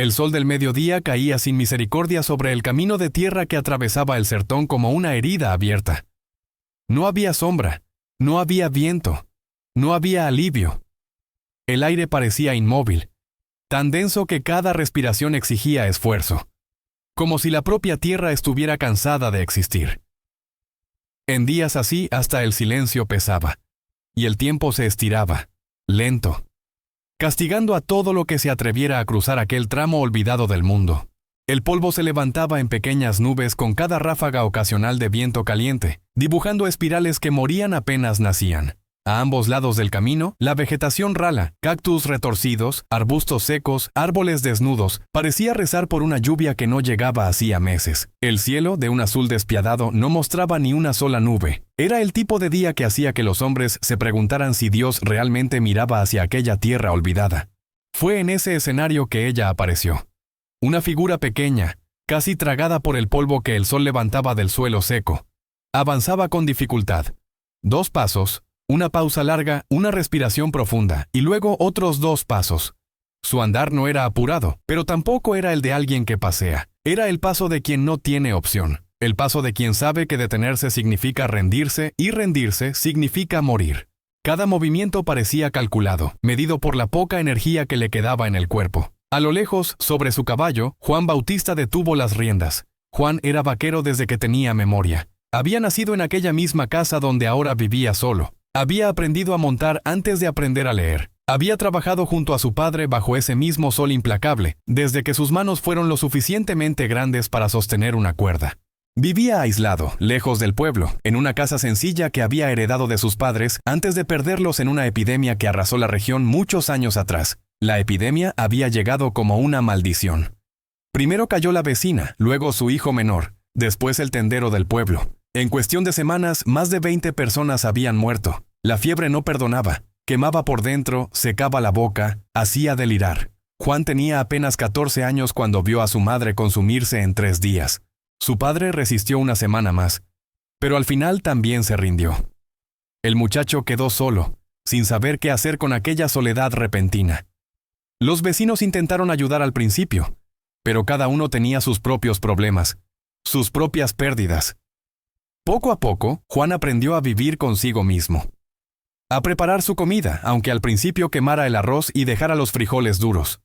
El sol del mediodía caía sin misericordia sobre el camino de tierra que atravesaba el sertón como una herida abierta. No había sombra, no había viento, no había alivio. El aire parecía inmóvil, tan denso que cada respiración exigía esfuerzo, como si la propia tierra estuviera cansada de existir. En días así hasta el silencio pesaba, y el tiempo se estiraba, lento, castigando a todo lo que se atreviera a cruzar aquel tramo olvidado del mundo. El polvo se levantaba en pequeñas nubes con cada ráfaga ocasional de viento caliente, dibujando espirales que morían apenas nacían. A ambos lados del camino, la vegetación rala, cactus retorcidos, arbustos secos, árboles desnudos, parecía rezar por una lluvia que no llegaba hacía meses. El cielo, de un azul despiadado, no mostraba ni una sola nube. Era el tipo de día que hacía que los hombres se preguntaran si Dios realmente miraba hacia aquella tierra olvidada. Fue en ese escenario que ella apareció. Una figura pequeña, casi tragada por el polvo que el sol levantaba del suelo seco. Avanzaba con dificultad. 2 pasos. Una pausa larga, una respiración profunda, y luego otros 2 pasos. Su andar no era apurado, pero tampoco era el de alguien que pasea. Era el paso de quien no tiene opción. El paso de quien sabe que detenerse significa rendirse, y rendirse significa morir. Cada movimiento parecía calculado, medido por la poca energía que le quedaba en el cuerpo. A lo lejos, sobre su caballo, Juan Bautista detuvo las riendas. Juan era vaquero desde que tenía memoria. Había nacido en aquella misma casa donde ahora vivía solo. Había aprendido a montar antes de aprender a leer. Había trabajado junto a su padre bajo ese mismo sol implacable, desde que sus manos fueron lo suficientemente grandes para sostener una cuerda. Vivía aislado, lejos del pueblo, en una casa sencilla que había heredado de sus padres antes de perderlos en una epidemia que arrasó la región muchos años atrás. La epidemia había llegado como una maldición. Primero cayó la vecina, luego su hijo menor, después el tendero del pueblo. En cuestión de semanas, más de 20 personas habían muerto. La fiebre no perdonaba, quemaba por dentro, secaba la boca, hacía delirar. Juan tenía apenas 14 años cuando vio a su madre consumirse en 3 días. Su padre resistió una semana más, pero al final también se rindió. El muchacho quedó solo, sin saber qué hacer con aquella soledad repentina. Los vecinos intentaron ayudar al principio, pero cada uno tenía sus propios problemas, sus propias pérdidas. Poco a poco, Juan aprendió a vivir consigo mismo. A preparar su comida, aunque al principio quemara el arroz y dejara los frijoles duros.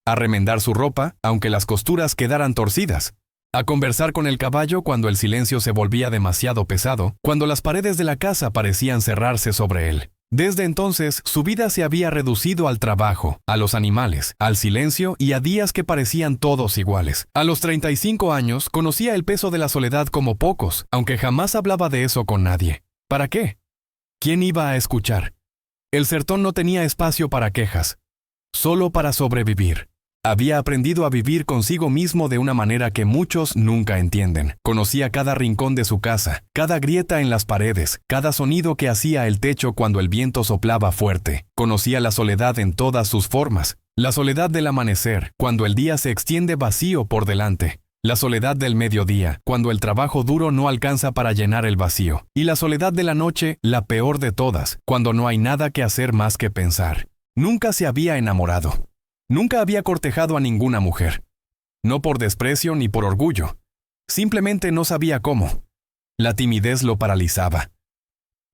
A remendar su ropa, aunque las costuras quedaran torcidas. A conversar con el caballo cuando el silencio se volvía demasiado pesado, cuando las paredes de la casa parecían cerrarse sobre él. Desde entonces, su vida se había reducido al trabajo, a los animales, al silencio y a días que parecían todos iguales. A los 35 años, conocía el peso de la soledad como pocos, aunque jamás hablaba de eso con nadie. ¿Para qué? ¿Quién iba a escuchar? El sertón no tenía espacio para quejas, solo para sobrevivir. Había aprendido a vivir consigo mismo de una manera que muchos nunca entienden. Conocía cada rincón de su casa, cada grieta en las paredes, cada sonido que hacía el techo cuando el viento soplaba fuerte. Conocía la soledad en todas sus formas. La soledad del amanecer, cuando el día se extiende vacío por delante. La soledad del mediodía, cuando el trabajo duro no alcanza para llenar el vacío. Y la soledad de la noche, la peor de todas, cuando no hay nada que hacer más que pensar. Nunca se había enamorado. Nunca había cortejado a ninguna mujer. No por desprecio ni por orgullo. Simplemente no sabía cómo. La timidez lo paralizaba.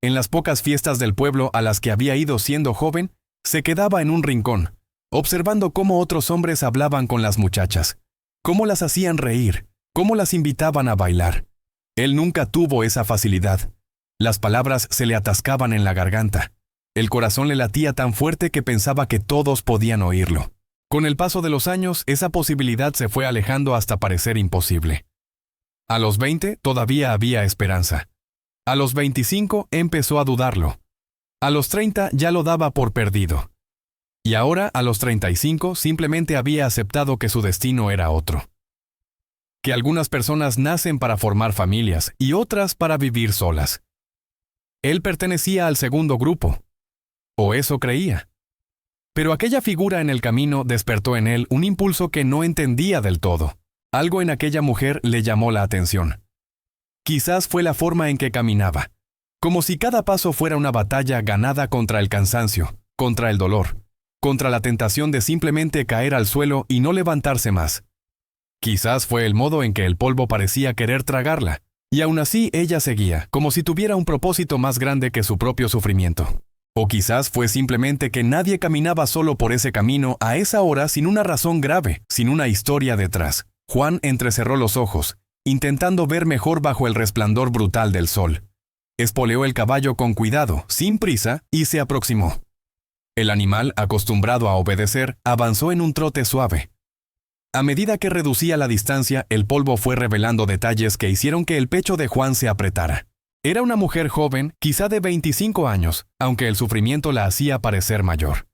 En las pocas fiestas del pueblo a las que había ido siendo joven, se quedaba en un rincón, observando cómo otros hombres hablaban con las muchachas, cómo las hacían reír, cómo las invitaban a bailar. Él nunca tuvo esa facilidad. Las palabras se le atascaban en la garganta. El corazón le latía tan fuerte que pensaba que todos podían oírlo. Con el paso de los años, esa posibilidad se fue alejando hasta parecer imposible. A los 20 todavía había esperanza. A los 25 empezó a dudarlo. A los 30 ya lo daba por perdido. Y ahora, a los 35, simplemente había aceptado que su destino era otro. Que algunas personas nacen para formar familias y otras para vivir solas. Él pertenecía al segundo grupo. O eso creía. Pero aquella figura en el camino despertó en él un impulso que no entendía del todo. Algo en aquella mujer le llamó la atención. Quizás fue la forma en que caminaba, como si cada paso fuera una batalla ganada contra el cansancio, contra el dolor, contra la tentación de simplemente caer al suelo y no levantarse más. Quizás fue el modo en que el polvo parecía querer tragarla, y aún así ella seguía, como si tuviera un propósito más grande que su propio sufrimiento. O quizás fue simplemente que nadie caminaba solo por ese camino a esa hora sin una razón grave, sin una historia detrás. Juan entrecerró los ojos, intentando ver mejor bajo el resplandor brutal del sol. Espoleó el caballo con cuidado, sin prisa, y se aproximó. El animal, acostumbrado a obedecer, avanzó en un trote suave. A medida que reducía la distancia, el polvo fue revelando detalles que hicieron que el pecho de Juan se apretara. Era una mujer joven, quizá de 25 años, aunque el sufrimiento la hacía parecer mayor.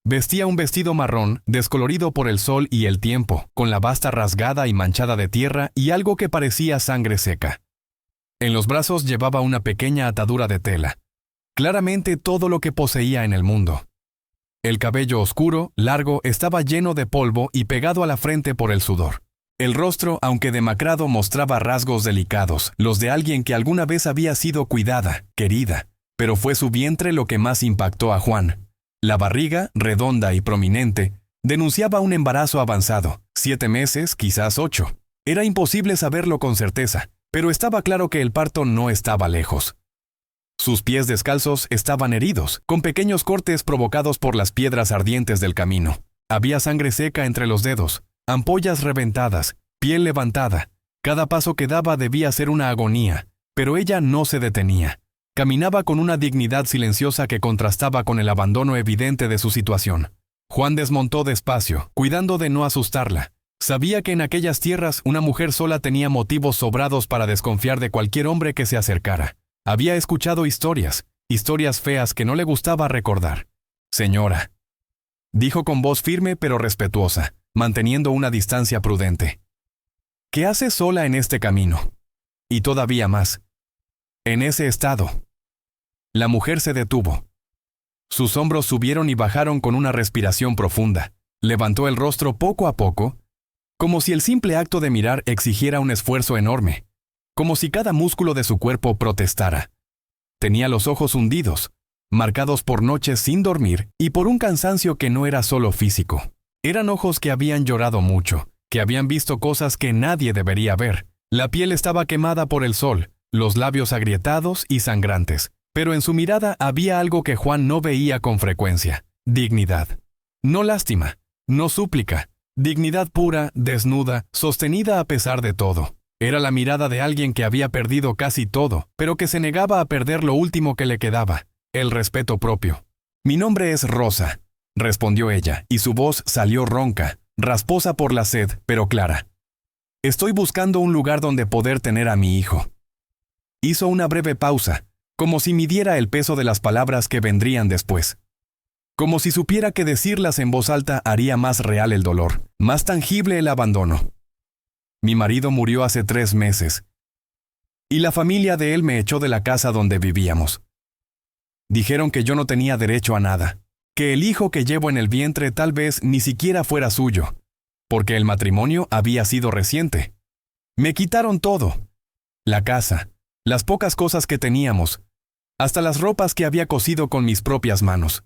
Vestía un vestido marrón, descolorido por el sol y el tiempo, con la basta rasgada y manchada de tierra y algo que parecía sangre seca. En los brazos llevaba una pequeña atadura de tela. Claramente todo lo que poseía en el mundo. El cabello oscuro, largo, estaba lleno de polvo y pegado a la frente por el sudor. El rostro, aunque demacrado, mostraba rasgos delicados, los de alguien que alguna vez había sido cuidada, querida, pero fue su vientre lo que más impactó a Juan. La barriga, redonda y prominente, denunciaba un embarazo avanzado, 7 meses, quizás 8. Era imposible saberlo con certeza, pero estaba claro que el parto no estaba lejos. Sus pies descalzos estaban heridos, con pequeños cortes provocados por las piedras ardientes del camino. Había sangre seca entre los dedos, ampollas reventadas, piel levantada. Cada paso que daba debía ser una agonía, pero ella no se detenía. Caminaba con una dignidad silenciosa que contrastaba con el abandono evidente de su situación. Juan desmontó despacio, cuidando de no asustarla. Sabía que en aquellas tierras una mujer sola tenía motivos sobrados para desconfiar de cualquier hombre que se acercara. Había escuchado historias feas que no le gustaba recordar. «Señora», dijo con voz firme pero respetuosa, manteniendo una distancia prudente. «¿Qué hace sola en este camino?» Y todavía más. «En ese estado». La mujer se detuvo. Sus hombros subieron y bajaron con una respiración profunda. Levantó el rostro poco a poco, como si el simple acto de mirar exigiera un esfuerzo enorme. Como si cada músculo de su cuerpo protestara. Tenía los ojos hundidos, marcados por noches sin dormir y por un cansancio que no era solo físico. Eran ojos que habían llorado mucho, que habían visto cosas que nadie debería ver. La piel estaba quemada por el sol, los labios agrietados y sangrantes, pero en su mirada había algo que Juan no veía con frecuencia: dignidad. No lástima, no súplica, dignidad pura, desnuda, sostenida a pesar de todo. Era la mirada de alguien que había perdido casi todo, pero que se negaba a perder lo último que le quedaba, el respeto propio. «Mi nombre es Rosa», respondió ella, y su voz salió ronca, rasposa por la sed, pero clara. «Estoy buscando un lugar donde poder tener a mi hijo». Hizo una breve pausa, como si midiera el peso de las palabras que vendrían después. Como si supiera que decirlas en voz alta haría más real el dolor, más tangible el abandono. «Mi marido murió hace 3 meses. Y la familia de él me echó de la casa donde vivíamos. Dijeron que yo no tenía derecho a nada, que el hijo que llevo en el vientre tal vez ni siquiera fuera suyo, porque el matrimonio había sido reciente. Me quitaron todo. La casa, las pocas cosas que teníamos, hasta las ropas que había cosido con mis propias manos.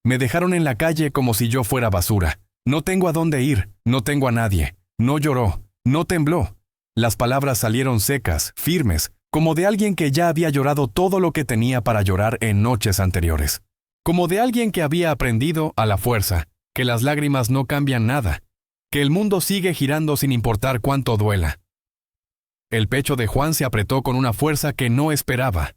Me dejaron en la calle como si yo fuera basura. No tengo a dónde ir, no tengo a nadie». No lloró. No tembló. Las palabras salieron secas, firmes, como de alguien que ya había llorado todo lo que tenía para llorar en noches anteriores. Como de alguien que había aprendido, a la fuerza, que las lágrimas no cambian nada, que el mundo sigue girando sin importar cuánto duela. El pecho de Juan se apretó con una fuerza que no esperaba.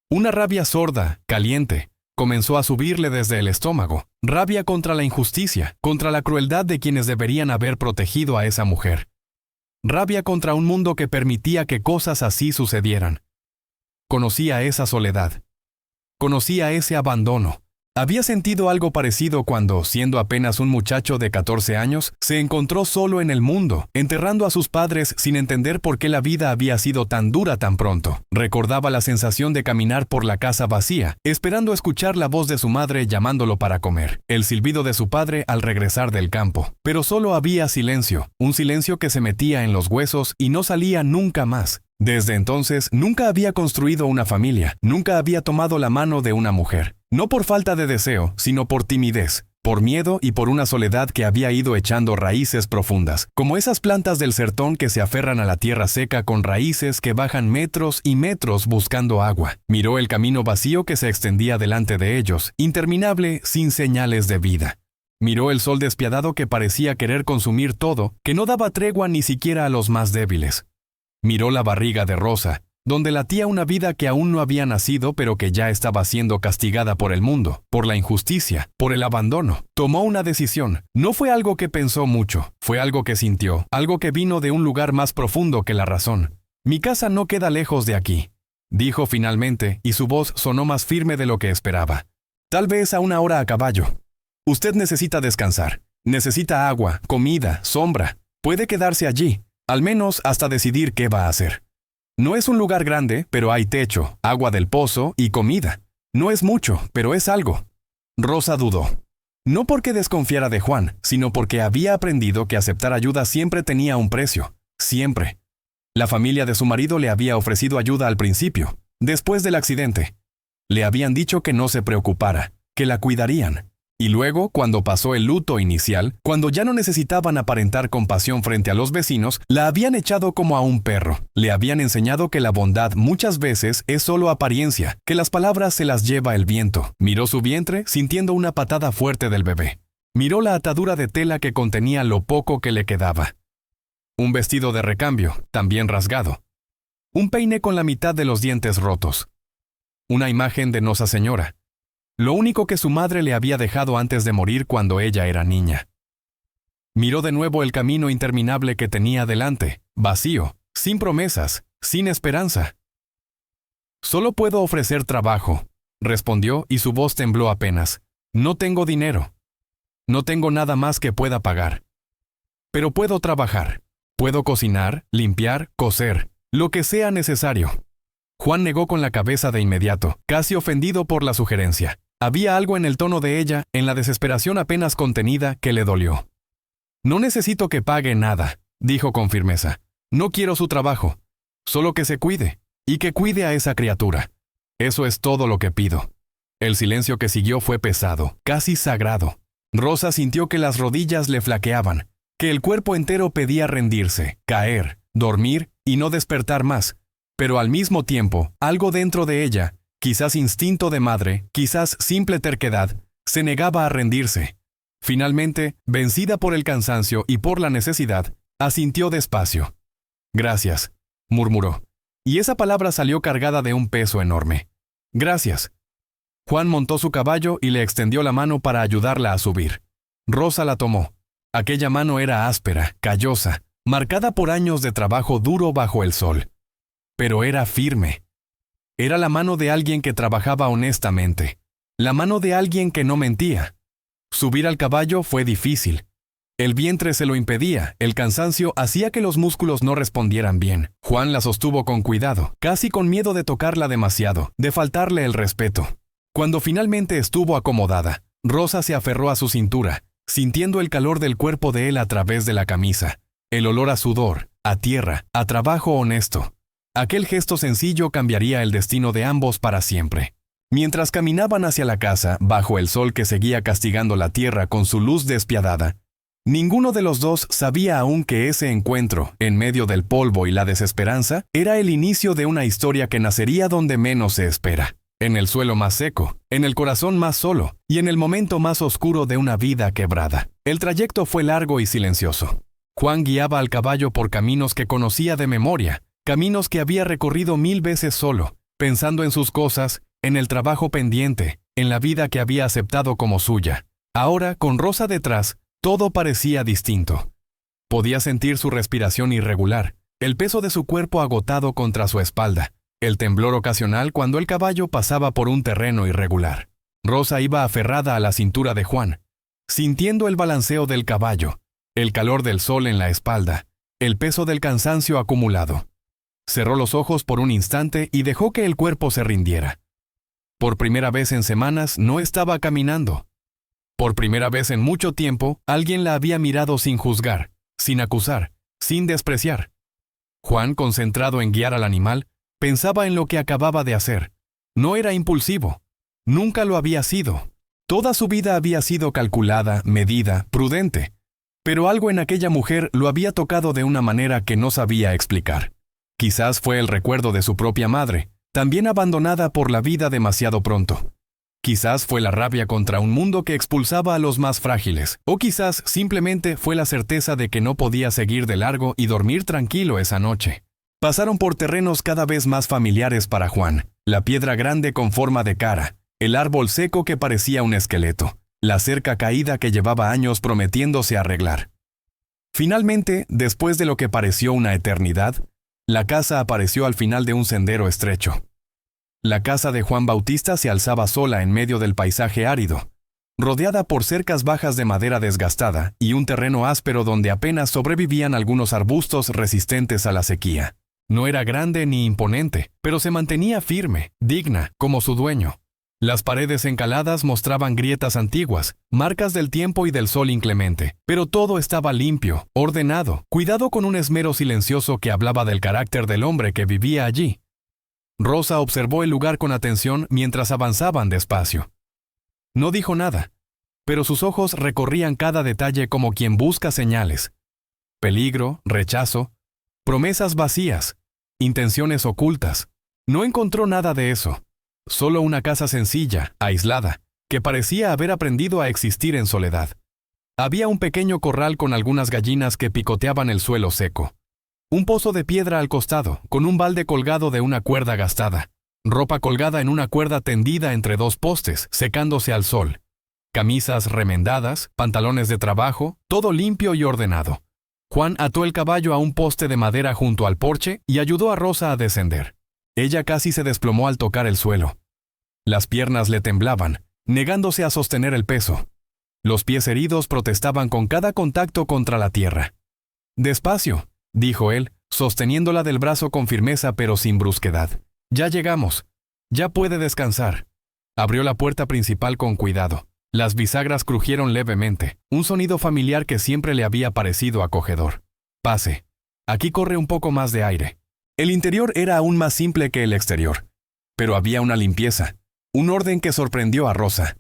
Una rabia sorda, caliente, comenzó a subirle desde el estómago. Rabia contra la injusticia, contra la crueldad de quienes deberían haber protegido a esa mujer. Rabia contra un mundo que permitía que cosas así sucedieran. Conocía esa soledad. Conocía ese abandono. Había sentido algo parecido cuando, siendo apenas un muchacho de 14 años, se encontró solo en el mundo, enterrando a sus padres sin entender por qué la vida había sido tan dura tan pronto. Recordaba la sensación de caminar por la casa vacía, esperando escuchar la voz de su madre llamándolo para comer, el silbido de su padre al regresar del campo. Pero solo había silencio, un silencio que se metía en los huesos y no salía nunca más. Desde entonces, nunca había construido una familia, nunca había tomado la mano de una mujer. No por falta de deseo, sino por timidez, por miedo y por una soledad que había ido echando raíces profundas, como esas plantas del sertón que se aferran a la tierra seca con raíces que bajan metros y metros buscando agua. Miró el camino vacío que se extendía delante de ellos, interminable, sin señales de vida. Miró el sol despiadado que parecía querer consumir todo, que no daba tregua ni siquiera a los más débiles. Miró la barriga de Rosa, donde latía una vida que aún no había nacido pero que ya estaba siendo castigada por el mundo, por la injusticia, por el abandono. Tomó una decisión. No fue algo que pensó mucho, fue algo que sintió, algo que vino de un lugar más profundo que la razón. Mi casa no queda lejos de aquí, dijo finalmente, y su voz sonó más firme de lo que esperaba. Tal vez a una hora a caballo. Usted necesita descansar, necesita agua, comida, sombra. Puede quedarse allí, al menos hasta decidir qué va a hacer. No es un lugar grande, pero hay techo, agua del pozo y comida. No es mucho, pero es algo. Rosa dudó. No porque desconfiara de Juan, sino porque había aprendido que aceptar ayuda siempre tenía un precio. Siempre. La familia de su marido le había ofrecido ayuda al principio, después del accidente. Le habían dicho que no se preocupara, que la cuidarían. Y luego, cuando pasó el luto inicial, cuando ya no necesitaban aparentar compasión frente a los vecinos, la habían echado como a un perro. Le habían enseñado que la bondad muchas veces es solo apariencia, que las palabras se las lleva el viento. Miró su vientre, sintiendo una patada fuerte del bebé. Miró la atadura de tela que contenía lo poco que le quedaba. Un vestido de recambio, también rasgado. Un peine con la mitad de los dientes rotos. Una imagen de Nosa Señora. Lo único que su madre le había dejado antes de morir cuando ella era niña. Miró de nuevo el camino interminable que tenía delante, vacío, sin promesas, sin esperanza. «Solo puedo ofrecer trabajo», respondió y su voz tembló apenas. «No tengo dinero. No tengo nada más que pueda pagar. Pero puedo trabajar. Puedo cocinar, limpiar, coser, lo que sea necesario». Juan negó con la cabeza de inmediato, casi ofendido por la sugerencia. Había algo en el tono de ella, en la desesperación apenas contenida, que le dolió. «No necesito que pague nada», dijo con firmeza. «No quiero su trabajo. Solo que se cuide, y que cuide a esa criatura. Eso es todo lo que pido». El silencio que siguió fue pesado, casi sagrado. Rosa sintió que las rodillas le flaqueaban, que el cuerpo entero pedía rendirse, caer, dormir y no despertar más. Pero al mismo tiempo, algo dentro de ella, quizás instinto de madre, quizás simple terquedad, se negaba a rendirse. Finalmente, vencida por el cansancio y por la necesidad, asintió despacio. «Gracias», murmuró. Y esa palabra salió cargada de un peso enorme. «Gracias». Juan montó su caballo y le extendió la mano para ayudarla a subir. Rosa la tomó. Aquella mano era áspera, callosa, marcada por años de trabajo duro bajo el sol. Pero era firme. Era la mano de alguien que trabajaba honestamente, la mano de alguien que no mentía. Subir al caballo fue difícil. El vientre se lo impedía, el cansancio hacía que los músculos no respondieran bien. Juan la sostuvo con cuidado, casi con miedo de tocarla demasiado, de faltarle el respeto. Cuando finalmente estuvo acomodada, Rosa se aferró a su cintura, sintiendo el calor del cuerpo de él a través de la camisa, el olor a sudor, a tierra, a trabajo honesto. Aquel gesto sencillo cambiaría el destino de ambos para siempre. Mientras caminaban hacia la casa, bajo el sol que seguía castigando la tierra con su luz despiadada, ninguno de los dos sabía aún que ese encuentro, en medio del polvo y la desesperanza, era el inicio de una historia que nacería donde menos se espera, en el suelo más seco, en el corazón más solo y en el momento más oscuro de una vida quebrada. El trayecto fue largo y silencioso. Juan guiaba al caballo por caminos que conocía de memoria, caminos que había recorrido 1000 veces solo, pensando en sus cosas, en el trabajo pendiente, en la vida que había aceptado como suya. Ahora, con Rosa detrás, todo parecía distinto. Podía sentir su respiración irregular, el peso de su cuerpo agotado contra su espalda, el temblor ocasional cuando el caballo pasaba por un terreno irregular. Rosa iba aferrada a la cintura de Juan, sintiendo el balanceo del caballo, el calor del sol en la espalda, el peso del cansancio acumulado. Cerró los ojos por un instante y dejó que el cuerpo se rindiera. Por primera vez en semanas no estaba caminando. Por primera vez en mucho tiempo, alguien la había mirado sin juzgar, sin acusar, sin despreciar. Juan, concentrado en guiar al animal, pensaba en lo que acababa de hacer. No era impulsivo. Nunca lo había sido. Toda su vida había sido calculada, medida, prudente. Pero algo en aquella mujer lo había tocado de una manera que no sabía explicar. Quizás fue el recuerdo de su propia madre, también abandonada por la vida demasiado pronto. Quizás fue la rabia contra un mundo que expulsaba a los más frágiles, o quizás simplemente fue la certeza de que no podía seguir de largo y dormir tranquilo esa noche. Pasaron por terrenos cada vez más familiares para Juan, la piedra grande con forma de cara, el árbol seco que parecía un esqueleto, la cerca caída que llevaba años prometiéndose arreglar. Finalmente, después de lo que pareció una eternidad, la casa apareció al final de un sendero estrecho. La casa de Juan Bautista se alzaba sola en medio del paisaje árido, rodeada por cercas bajas de madera desgastada y un terreno áspero donde apenas sobrevivían algunos arbustos resistentes a la sequía. No era grande ni imponente, pero se mantenía firme, digna, como su dueño. Las paredes encaladas mostraban grietas antiguas, marcas del tiempo y del sol inclemente, pero todo estaba limpio, ordenado, cuidado con un esmero silencioso que hablaba del carácter del hombre que vivía allí. Rosa observó el lugar con atención mientras avanzaban despacio. No dijo nada, pero sus ojos recorrían cada detalle como quien busca señales. Peligro, rechazo, promesas vacías, intenciones ocultas. No encontró nada de eso. Solo una casa sencilla, aislada, que parecía haber aprendido a existir en soledad. Había un pequeño corral con algunas gallinas que picoteaban el suelo seco. Un pozo de piedra al costado, con un balde colgado de una cuerda gastada. Ropa colgada en una cuerda tendida entre dos postes, secándose al sol. Camisas remendadas, pantalones de trabajo, todo limpio y ordenado. Juan ató el caballo a un poste de madera junto al porche y ayudó a Rosa a descender. Ella casi se desplomó al tocar el suelo. Las piernas le temblaban, negándose a sostener el peso. Los pies heridos protestaban con cada contacto contra la tierra. «Despacio», dijo él, sosteniéndola del brazo con firmeza pero sin brusquedad. «Ya llegamos. Ya puede descansar». Abrió la puerta principal con cuidado. Las bisagras crujieron levemente, un sonido familiar que siempre le había parecido acogedor. «Pase. Aquí corre un poco más de aire». El interior era aún más simple que el exterior, pero había una limpieza, un orden que sorprendió a Rosa.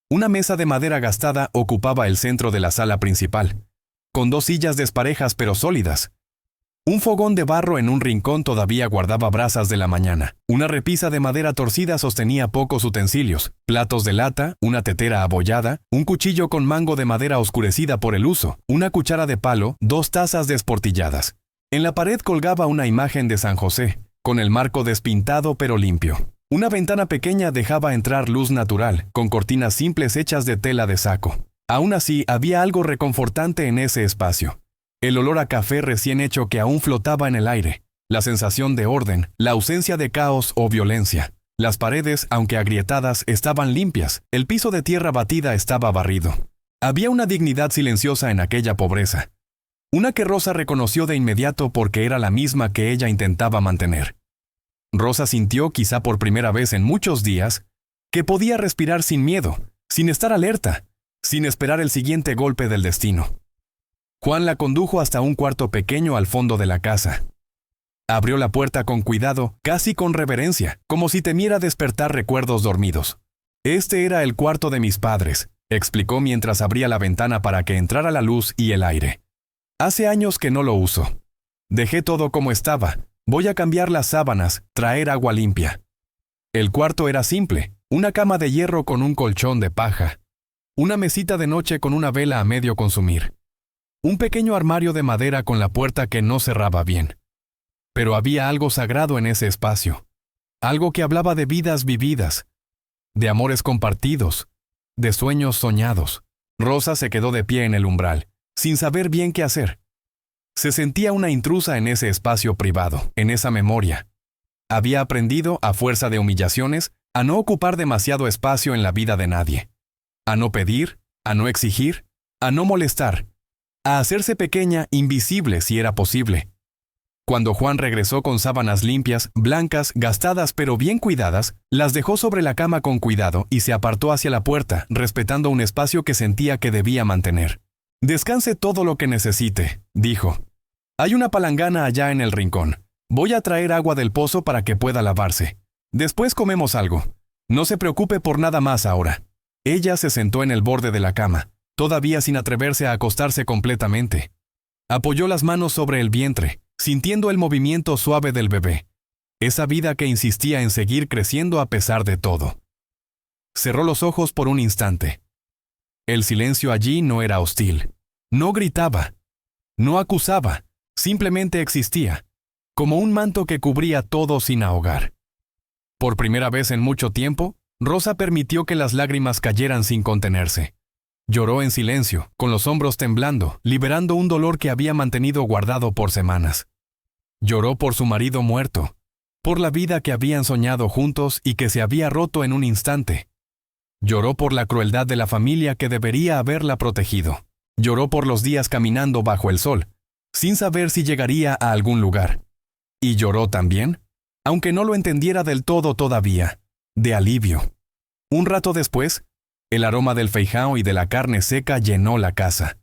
Una mesa de madera gastada ocupaba el centro de la sala principal, con dos sillas desparejas pero sólidas. Un fogón de barro en un rincón todavía guardaba brasas de la mañana. Una repisa de madera torcida sostenía pocos utensilios, platos de lata, una tetera abollada, un cuchillo con mango de madera oscurecida por el uso, una cuchara de palo, dos tazas desportilladas. En la pared colgaba una imagen de San José, con el marco despintado pero limpio. Una ventana pequeña dejaba entrar luz natural, con cortinas simples hechas de tela de saco. Aún así, había algo reconfortante en ese espacio. El olor a café recién hecho que aún flotaba en el aire, la sensación de orden, la ausencia de caos o violencia. Las paredes, aunque agrietadas, estaban limpias, el piso de tierra batida estaba barrido. Había una dignidad silenciosa en aquella pobreza. Una que Rosa reconoció de inmediato porque era la misma que ella intentaba mantener. Rosa sintió, quizá por primera vez en muchos días, que podía respirar sin miedo, sin estar alerta, sin esperar el siguiente golpe del destino. Juan la condujo hasta un cuarto pequeño al fondo de la casa. Abrió la puerta con cuidado, casi con reverencia, como si temiera despertar recuerdos dormidos. «Este era el cuarto de mis padres», explicó mientras abría la ventana para que entrara la luz y el aire. «Hace años que no lo uso. Dejé todo como estaba. Voy a cambiar las sábanas, traer agua limpia». El cuarto era simple, una cama de hierro con un colchón de paja, una mesita de noche con una vela a medio consumir, un pequeño armario de madera con la puerta que no cerraba bien. Pero había algo sagrado en ese espacio, algo que hablaba de vidas vividas, de amores compartidos, de sueños soñados. Rosa se quedó de pie en el umbral, sin saber bien qué hacer. Se sentía una intrusa en ese espacio privado, en esa memoria. Había aprendido, a fuerza de humillaciones, a no ocupar demasiado espacio en la vida de nadie, a no pedir, a no exigir, a no molestar, a hacerse pequeña, invisible si era posible. Cuando Juan regresó con sábanas limpias, blancas, gastadas pero bien cuidadas, las dejó sobre la cama con cuidado y se apartó hacia la puerta, respetando un espacio que sentía que debía mantener. «Descanse todo lo que necesite», dijo. «Hay una palangana allá en el rincón. Voy a traer agua del pozo para que pueda lavarse. Después comemos algo. No se preocupe por nada más ahora. Ella se sentó en el borde de la cama, todavía sin atreverse a acostarse completamente. Apoyó las manos sobre el vientre, sintiendo el movimiento suave del bebé. Esa vida que insistía en seguir creciendo a pesar de todo. Cerró los ojos por un instante. El silencio allí no era hostil. No gritaba. No acusaba. Simplemente existía, como un manto que cubría todo sin ahogar. Por primera vez en mucho tiempo, Rosa permitió que las lágrimas cayeran sin contenerse. Lloró en silencio, con los hombros temblando, liberando un dolor que había mantenido guardado por semanas. Lloró por su marido muerto, por la vida que habían soñado juntos y que se había roto en un instante. Lloró por la crueldad de la familia que debería haberla protegido. Lloró por los días caminando bajo el sol, sin saber si llegaría a algún lugar. Y lloró también, aunque no lo entendiera del todo todavía, de alivio. Un rato después, el aroma del feijão y de la carne seca llenó la casa,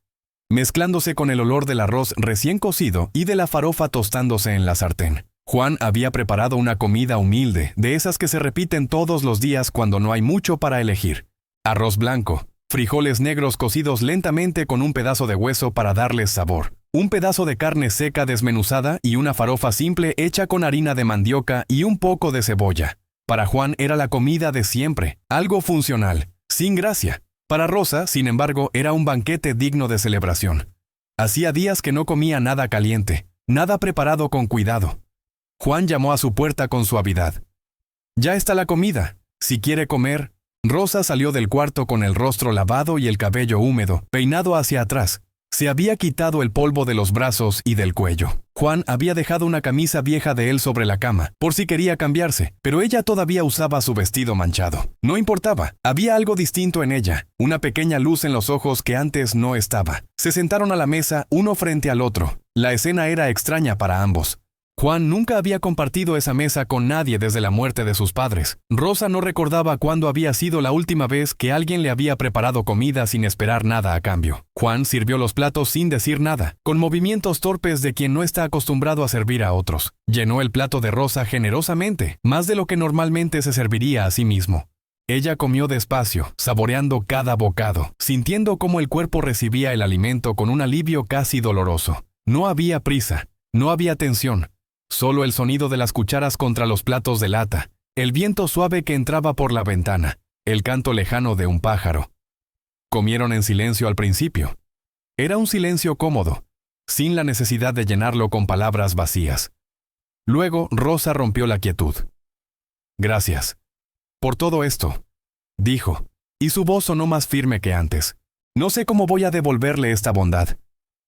mezclándose con el olor del arroz recién cocido y de la farofa tostándose en la sartén. Juan había preparado una comida humilde, de esas que se repiten todos los días cuando no hay mucho para elegir. Arroz blanco, frijoles negros cocidos lentamente con un pedazo de hueso para darles sabor, un pedazo de carne seca desmenuzada y una farofa simple hecha con harina de mandioca y un poco de cebolla. Para Juan era la comida de siempre, algo funcional, sin gracia. Para Rosa, sin embargo, era un banquete digno de celebración. Hacía días que no comía nada caliente, nada preparado con cuidado. Juan llamó a su puerta con suavidad. «Ya está la comida. Si quiere comer». Rosa salió del cuarto con el rostro lavado y el cabello húmedo, peinado hacia atrás. Se había quitado el polvo de los brazos y del cuello. Juan había dejado una camisa vieja de él sobre la cama, por si quería cambiarse, pero ella todavía usaba su vestido manchado. No importaba, había algo distinto en ella, una pequeña luz en los ojos que antes no estaba. Se sentaron a la mesa, uno frente al otro. La escena era extraña para ambos. Juan nunca había compartido esa mesa con nadie desde la muerte de sus padres. Rosa no recordaba cuándo había sido la última vez que alguien le había preparado comida sin esperar nada a cambio. Juan sirvió los platos sin decir nada, con movimientos torpes de quien no está acostumbrado a servir a otros. Llenó el plato de Rosa generosamente, más de lo que normalmente se serviría a sí mismo. Ella comió despacio, saboreando cada bocado, sintiendo cómo el cuerpo recibía el alimento con un alivio casi doloroso. No había prisa, no había tensión. Solo el sonido de las cucharas contra los platos de lata, el viento suave que entraba por la ventana, el canto lejano de un pájaro. Comieron en silencio al principio. Era un silencio cómodo, sin la necesidad de llenarlo con palabras vacías. Luego Rosa rompió la quietud. «Gracias. Por todo esto», dijo, y su voz sonó más firme que antes. «No sé cómo voy a devolverle esta bondad».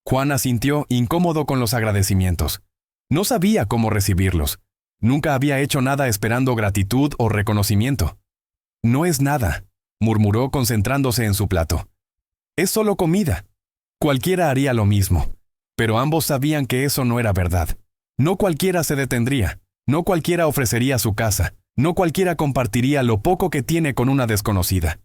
Juan asintió, incómodo con los agradecimientos. No sabía cómo recibirlos. Nunca había hecho nada esperando gratitud o reconocimiento. «No es nada», murmuró concentrándose en su plato. «Es solo comida». Cualquiera haría lo mismo. Pero ambos sabían que eso no era verdad. No cualquiera se detendría. No cualquiera ofrecería su casa. No cualquiera compartiría lo poco que tiene con una desconocida.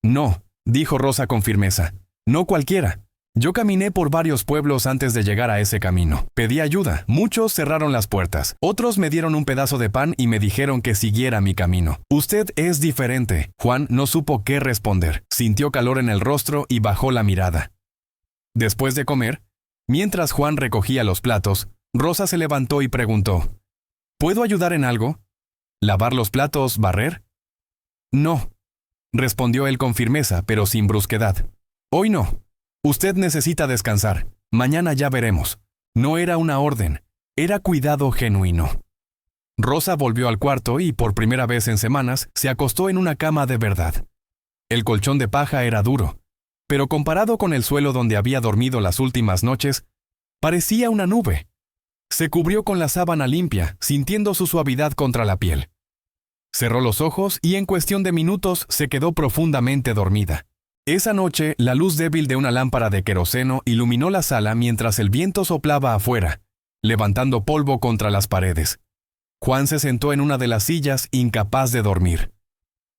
«No», dijo Rosa con firmeza. «No cualquiera. Yo caminé por varios pueblos antes de llegar a ese camino. Pedí ayuda. Muchos cerraron las puertas. Otros me dieron un pedazo de pan y me dijeron que siguiera mi camino. Usted es diferente». Juan no supo qué responder. Sintió calor en el rostro y bajó la mirada. Después de comer, mientras Juan recogía los platos, Rosa se levantó y preguntó: «¿Puedo ayudar en algo? ¿Lavar los platos, barrer?» «No», respondió él con firmeza, pero sin brusquedad. «Hoy no. Usted necesita descansar. Mañana ya veremos». No era una orden, era cuidado genuino. Rosa volvió al cuarto y, por primera vez en semanas, se acostó en una cama de verdad. El colchón de paja era duro, pero comparado con el suelo donde había dormido las últimas noches, parecía una nube. Se cubrió con la sábana limpia, sintiendo su suavidad contra la piel. Cerró los ojos y en cuestión de minutos se quedó profundamente dormida. Esa noche, la luz débil de una lámpara de queroseno iluminó la sala mientras el viento soplaba afuera, levantando polvo contra las paredes. Juan se sentó en una de las sillas, incapaz de dormir.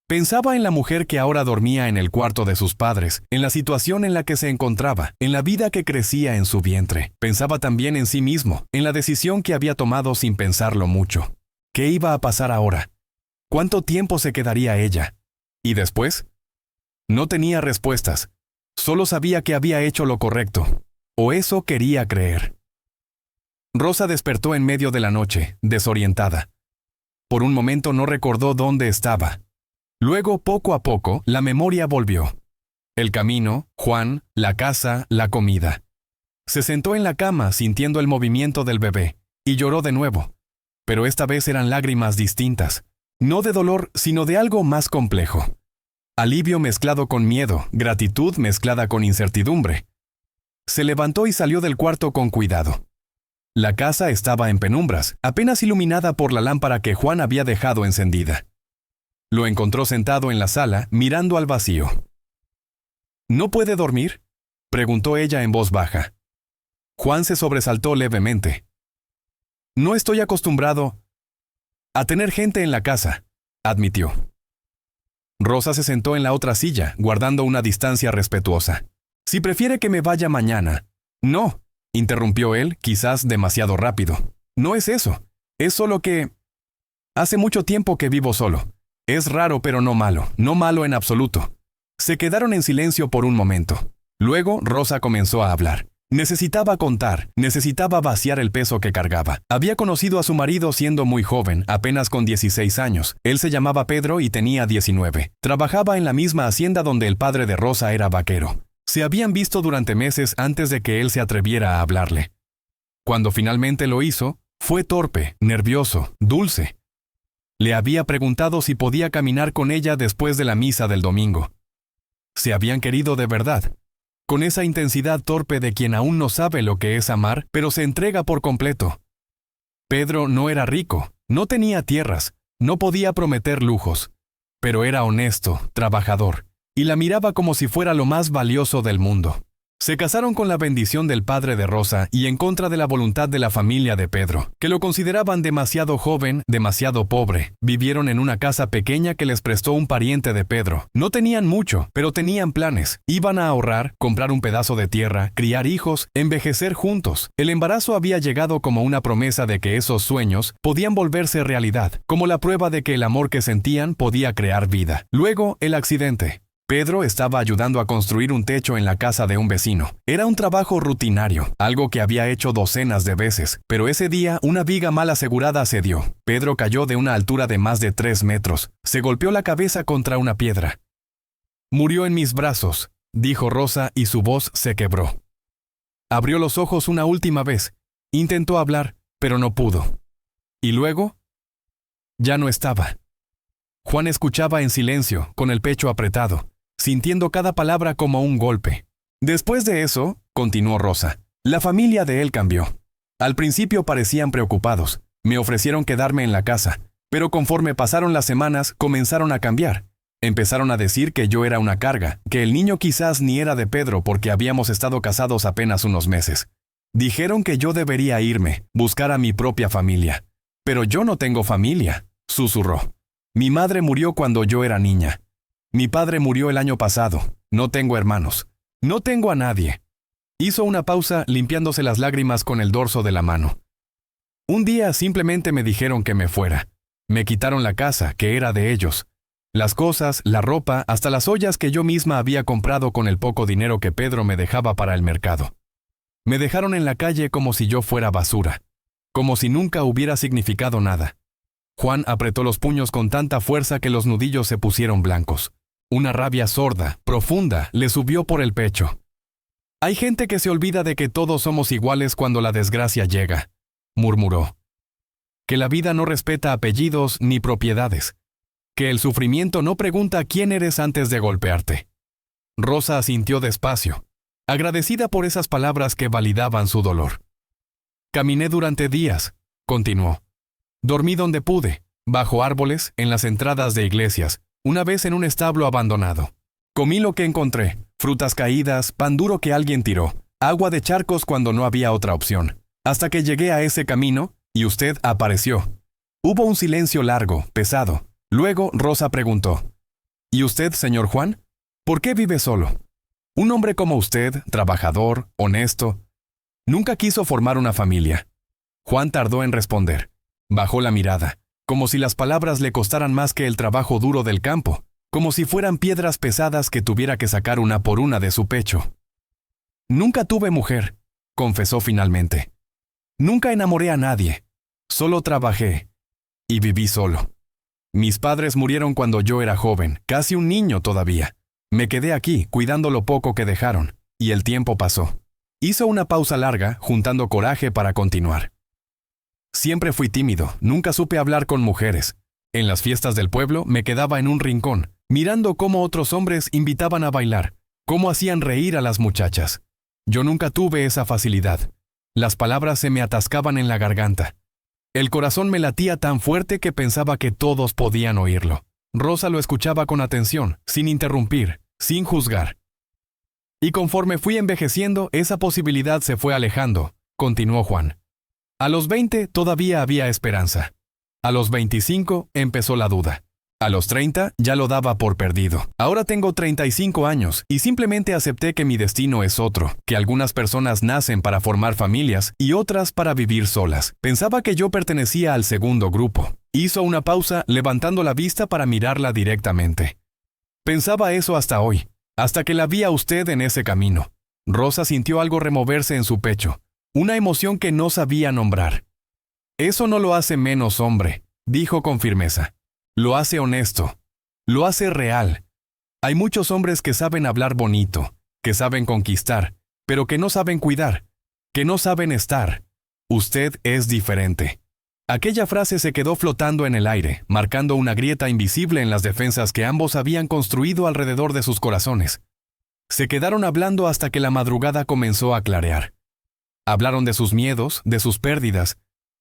Pensaba en la mujer que ahora dormía en el cuarto de sus padres, en la situación en la que se encontraba, en la vida que crecía en su vientre. Pensaba también en sí mismo, en la decisión que había tomado sin pensarlo mucho. ¿Qué iba a pasar ahora? ¿Cuánto tiempo se quedaría ella? ¿Y después? No tenía respuestas. Solo sabía que había hecho lo correcto. O eso quería creer. Rosa despertó en medio de la noche, desorientada. Por un momento no recordó dónde estaba. Luego, poco a poco, la memoria volvió. El camino, Juan, la casa, la comida. Se sentó en la cama sintiendo el movimiento del bebé, y lloró de nuevo. Pero esta vez eran lágrimas distintas. No de dolor, sino de algo más complejo. Alivio mezclado con miedo, gratitud mezclada con incertidumbre. Se levantó y salió del cuarto con cuidado. La casa estaba en penumbras, apenas iluminada por la lámpara que Juan había dejado encendida. Lo encontró sentado en la sala, mirando al vacío. ¿No puede dormir?, preguntó ella en voz baja. Juan se sobresaltó levemente. No estoy acostumbrado a tener gente en la casa, admitió. Rosa se sentó en la otra silla, guardando una distancia respetuosa. Si prefiere que me vaya mañana. No, interrumpió él, quizás demasiado rápido. No es eso. Es solo que... hace mucho tiempo que vivo solo. Es raro pero no malo en absoluto. Se quedaron en silencio por un momento. Luego Rosa comenzó a hablar. Necesitaba contar, necesitaba vaciar el peso que cargaba. Había conocido a su marido siendo muy joven, apenas con 16 años. Él se llamaba Pedro y tenía 19. Trabajaba en la misma hacienda donde el padre de Rosa era vaquero. Se habían visto durante meses antes de que él se atreviera a hablarle. Cuando finalmente lo hizo, fue torpe, nervioso, dulce. Le había preguntado si podía caminar con ella después de la misa del domingo. Se habían querido de verdad, con esa intensidad torpe de quien aún no sabe lo que es amar, pero se entrega por completo. Pedro no era rico, no tenía tierras, no podía prometer lujos, pero era honesto, trabajador, y la miraba como si fuera lo más valioso del mundo. Se casaron con la bendición del padre de Rosa y en contra de la voluntad de la familia de Pedro, que lo consideraban demasiado joven, demasiado pobre. Vivieron en una casa pequeña que les prestó un pariente de Pedro. No tenían mucho, pero tenían planes. Iban a ahorrar, comprar un pedazo de tierra, criar hijos, envejecer juntos. El embarazo había llegado como una promesa de que esos sueños podían volverse realidad, como la prueba de que el amor que sentían podía crear vida. Luego, el accidente. Pedro estaba ayudando a construir un techo en la casa de un vecino. Era un trabajo rutinario, algo que había hecho docenas de veces, pero ese día una viga mal asegurada cedió. Pedro cayó de una altura de más de 3 metros. Se golpeó la cabeza contra una piedra. Murió en mis brazos, dijo Rosa y su voz se quebró. Abrió los ojos una última vez. Intentó hablar, pero no pudo. ¿Y luego? Ya no estaba. Juan escuchaba en silencio, con el pecho apretado, sintiendo cada palabra como un golpe. Después de eso, continuó Rosa, la familia de él cambió. Al principio parecían preocupados. Me ofrecieron quedarme en la casa, pero conforme pasaron las semanas, comenzaron a cambiar. Empezaron a decir que yo era una carga, que el niño quizás ni era de Pedro porque habíamos estado casados apenas unos meses. Dijeron que yo debería irme, buscar a mi propia familia. Pero yo no tengo familia, susurró. Mi madre murió cuando yo era niña. Mi padre murió el año pasado. No tengo hermanos. No tengo a nadie. Hizo una pausa limpiándose las lágrimas con el dorso de la mano. Un día simplemente me dijeron que me fuera. Me quitaron la casa, que era de ellos. Las cosas, la ropa, hasta las ollas que yo misma había comprado con el poco dinero que Pedro me dejaba para el mercado. Me dejaron en la calle como si yo fuera basura. Como si nunca hubiera significado nada. Juan apretó los puños con tanta fuerza que los nudillos se pusieron blancos. Una rabia sorda, profunda, le subió por el pecho. Hay gente que se olvida de que todos somos iguales cuando la desgracia llega, murmuró. Que la vida no respeta apellidos ni propiedades. Que el sufrimiento no pregunta quién eres antes de golpearte. Rosa asintió despacio, agradecida por esas palabras que validaban su dolor. Caminé durante días, continuó. Dormí donde pude, bajo árboles, en las entradas de iglesias, una vez en un establo abandonado. Comí lo que encontré, frutas caídas, pan duro que alguien tiró, agua de charcos cuando no había otra opción. Hasta que llegué a ese camino, y usted apareció. Hubo un silencio largo, pesado. Luego Rosa preguntó, ¿y usted, señor Juan? ¿Por qué vive solo? Un hombre como usted, trabajador, honesto, nunca quiso formar una familia. Juan tardó en responder. Bajó la mirada. como si las palabras le costaran más que el trabajo duro del campo, como si fueran piedras pesadas que tuviera que sacar una por una de su pecho. Nunca tuve mujer, confesó finalmente. Nunca enamoré a nadie, solo trabajé y viví solo. Mis padres murieron cuando yo era joven, casi un niño todavía. Me quedé aquí, cuidando lo poco que dejaron, y el tiempo pasó. Hizo una pausa larga, juntando coraje para continuar. Siempre fui tímido, nunca supe hablar con mujeres. En las fiestas del pueblo me quedaba en un rincón, mirando cómo otros hombres invitaban a bailar, cómo hacían reír a las muchachas. Yo nunca tuve esa facilidad. Las palabras se me atascaban en la garganta. El corazón me latía tan fuerte que pensaba que todos podían oírlo. Rosa lo escuchaba con atención, sin interrumpir, sin juzgar. Y conforme fui envejeciendo, esa posibilidad se fue alejando, continuó Juan. A los 20 todavía había esperanza. A los 25 empezó la duda. A los 30 ya lo daba por perdido. Ahora tengo 35 años y simplemente acepté que mi destino es otro, que algunas personas nacen para formar familias y otras para vivir solas. Pensaba que yo pertenecía al segundo grupo. Hizo una pausa levantando la vista para mirarla directamente. Pensaba eso hasta hoy, hasta que la vi a usted en ese camino. Rosa sintió algo removerse en su pecho, una emoción que no sabía nombrar. Eso no lo hace menos hombre, dijo con firmeza. Lo hace honesto, lo hace real. Hay muchos hombres que saben hablar bonito, que saben conquistar, pero que no saben cuidar, que no saben estar. Usted es diferente. Aquella frase se quedó flotando en el aire, marcando una grieta invisible en las defensas que ambos habían construido alrededor de sus corazones. Se quedaron hablando hasta que la madrugada comenzó a clarear. Hablaron de sus miedos, de sus pérdidas,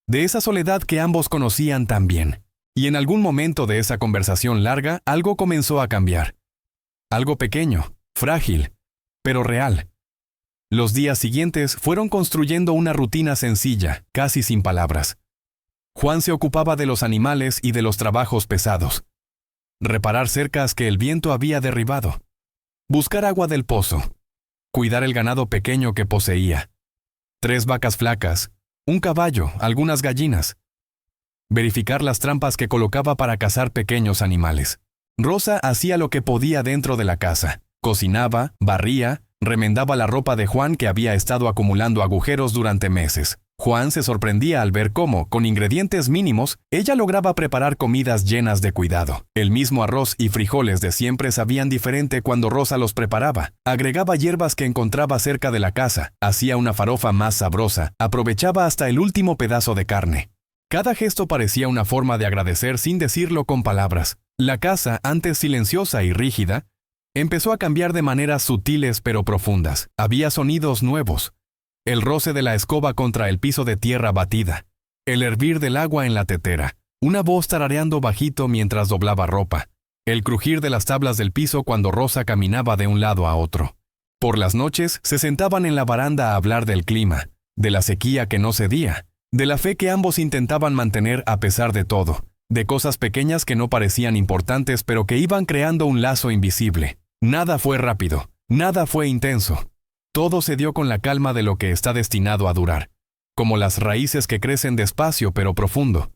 de esa soledad que ambos conocían tan bien. Y en algún momento de esa conversación larga, algo comenzó a cambiar. Algo pequeño, frágil, pero real. Los días siguientes fueron construyendo una rutina sencilla, casi sin palabras. Juan se ocupaba de los animales y de los trabajos pesados. Reparar cercas que el viento había derribado. Buscar agua del pozo. Cuidar el ganado pequeño que poseía. 3 vacas flacas, un caballo, algunas gallinas. Verificar las trampas que colocaba para cazar pequeños animales. Rosa hacía lo que podía dentro de la casa. Cocinaba, barría, remendaba la ropa de Juan que había estado acumulando agujeros durante meses. Juan se sorprendía al ver cómo, con ingredientes mínimos, ella lograba preparar comidas llenas de cuidado. El mismo arroz y frijoles de siempre sabían diferente cuando Rosa los preparaba. Agregaba hierbas que encontraba cerca de la casa, hacía una farofa más sabrosa, aprovechaba hasta el último pedazo de carne. Cada gesto parecía una forma de agradecer sin decirlo con palabras. La casa, antes silenciosa y rígida, empezó a cambiar de maneras sutiles pero profundas. Había sonidos nuevos. El roce de la escoba contra el piso de tierra batida. El hervir del agua en la tetera. Una voz tarareando bajito mientras doblaba ropa. El crujir de las tablas del piso cuando Rosa caminaba de un lado a otro. Por las noches se sentaban en la baranda a hablar del clima, de la sequía que no cedía, de la fe que ambos intentaban mantener a pesar de todo, de cosas pequeñas que no parecían importantes pero que iban creando un lazo invisible. Nada fue rápido, nada fue intenso. Todo se dio con la calma de lo que está destinado a durar, como las raíces que crecen despacio pero profundo.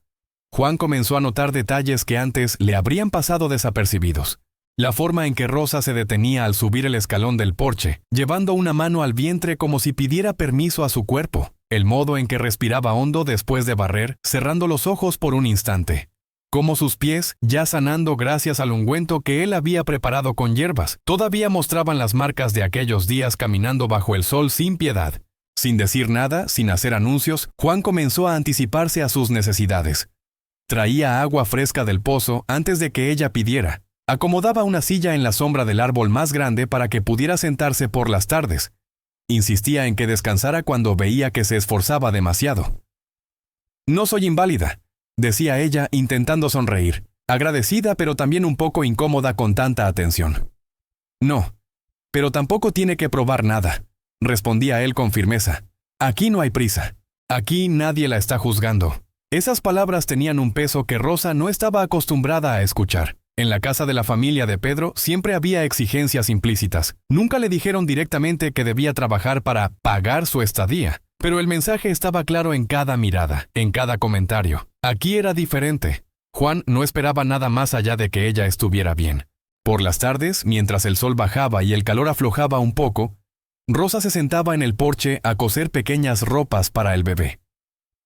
Juan comenzó a notar detalles que antes le habrían pasado desapercibidos. La forma en que Rosa se detenía al subir el escalón del porche, llevando una mano al vientre como si pidiera permiso a su cuerpo. El modo en que respiraba hondo después de barrer, cerrando los ojos por un instante. Como sus pies, ya sanando gracias al ungüento que él había preparado con hierbas, todavía mostraban las marcas de aquellos días caminando bajo el sol sin piedad. Sin decir nada, sin hacer anuncios, Juan comenzó a anticiparse a sus necesidades. Traía agua fresca del pozo antes de que ella pidiera. Acomodaba una silla en la sombra del árbol más grande para que pudiera sentarse por las tardes. Insistía en que descansara cuando veía que se esforzaba demasiado. «No soy inválida», decía ella intentando sonreír, agradecida pero también un poco incómoda con tanta atención. «No, pero tampoco tiene que probar nada», respondía él con firmeza. «Aquí no hay prisa. Aquí nadie la está juzgando». Esas palabras tenían un peso que Rosa no estaba acostumbrada a escuchar. En la casa de la familia de Pedro siempre había exigencias implícitas. Nunca le dijeron directamente que debía trabajar para pagar su estadía, pero el mensaje estaba claro en cada mirada, en cada comentario. Aquí era diferente. Juan no esperaba nada más allá de que ella estuviera bien. Por las tardes, mientras el sol bajaba y el calor aflojaba un poco, Rosa se sentaba en el porche a coser pequeñas ropas para el bebé.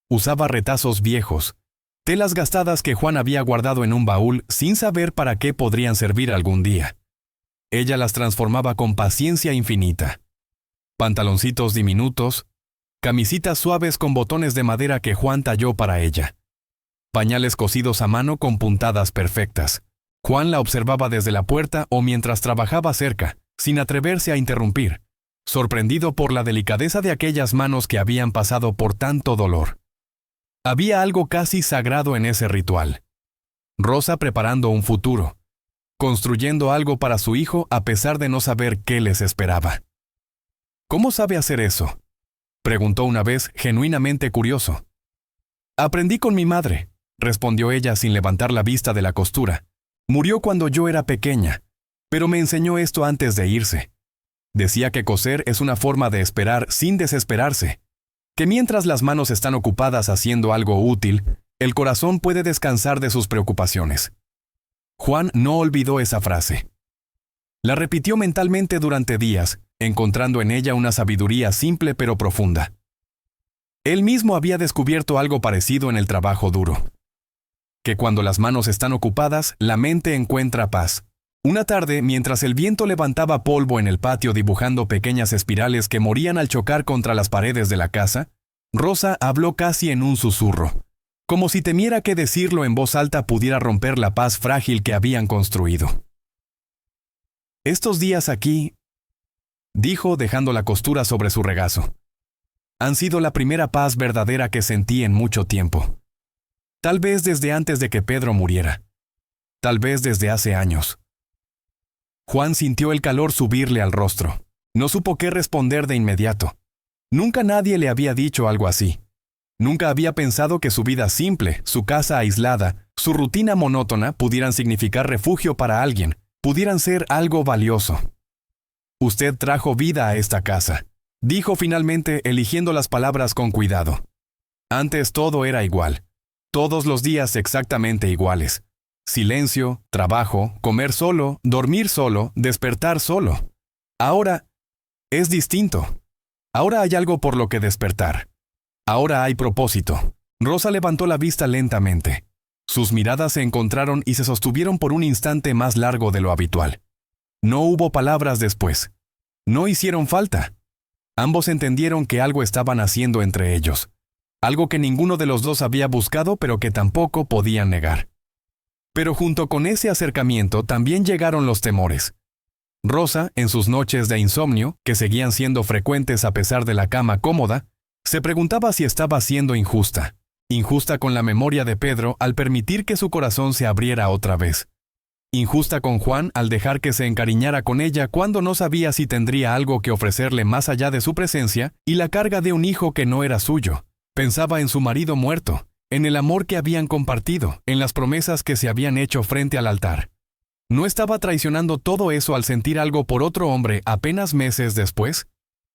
Usaba retazos viejos, telas gastadas que Juan había guardado en un baúl sin saber para qué podrían servir algún día. Ella las transformaba con paciencia infinita. Pantaloncitos diminutos, camisitas suaves con botones de madera que Juan talló para ella. Pañales cosidos a mano con puntadas perfectas. Juan la observaba desde la puerta o mientras trabajaba cerca, sin atreverse a interrumpir, sorprendido por la delicadeza de aquellas manos que habían pasado por tanto dolor. Había algo casi sagrado en ese ritual. Rosa preparando un futuro, construyendo algo para su hijo a pesar de no saber qué les esperaba. ¿Cómo sabe hacer eso?, preguntó una vez, genuinamente curioso. Aprendí con mi madre, respondió ella sin levantar la vista de la costura. Murió cuando yo era pequeña, pero me enseñó esto antes de irse. Decía que coser es una forma de esperar sin desesperarse, que mientras las manos están ocupadas haciendo algo útil, el corazón puede descansar de sus preocupaciones. Juan no olvidó esa frase. La repitió mentalmente durante días, encontrando en ella una sabiduría simple pero profunda. Él mismo había descubierto algo parecido en el trabajo duro. Que cuando las manos están ocupadas, la mente encuentra paz. Una tarde, mientras el viento levantaba polvo en el patio dibujando pequeñas espirales que morían al chocar contra las paredes de la casa, Rosa habló casi en un susurro, como si temiera que decirlo en voz alta pudiera romper la paz frágil que habían construido. Estos días aquí, dijo dejando la costura sobre su regazo, han sido la primera paz verdadera que sentí en mucho tiempo. Tal vez desde antes de que Pedro muriera. Tal vez desde hace años. Juan sintió el calor subirle al rostro. No supo qué responder de inmediato. Nunca nadie le había dicho algo así. Nunca había pensado que su vida simple, su casa aislada, su rutina monótona pudieran significar refugio para alguien, pudieran ser algo valioso. Usted trajo vida a esta casa, dijo finalmente, eligiendo las palabras con cuidado. Antes todo era igual. Todos los días exactamente iguales. Silencio, trabajo, comer solo, dormir solo, despertar solo. Ahora es distinto. Ahora hay algo por lo que despertar. Ahora hay propósito. Rosa levantó la vista lentamente. Sus miradas se encontraron y se sostuvieron por un instante más largo de lo habitual. No hubo palabras después. No hicieron falta. Ambos entendieron que algo estaban haciendo entre ellos. Algo que ninguno de los dos había buscado, pero que tampoco podían negar. Pero junto con ese acercamiento también llegaron los temores. Rosa, en sus noches de insomnio, que seguían siendo frecuentes a pesar de la cama cómoda, se preguntaba si estaba siendo injusta. Injusta con la memoria de Pedro al permitir que su corazón se abriera otra vez. Injusta con Juan al dejar que se encariñara con ella cuando no sabía si tendría algo que ofrecerle más allá de su presencia y la carga de un hijo que no era suyo. Pensaba en su marido muerto, en el amor que habían compartido, en las promesas que se habían hecho frente al altar. ¿No estaba traicionando todo eso al sentir algo por otro hombre apenas meses después?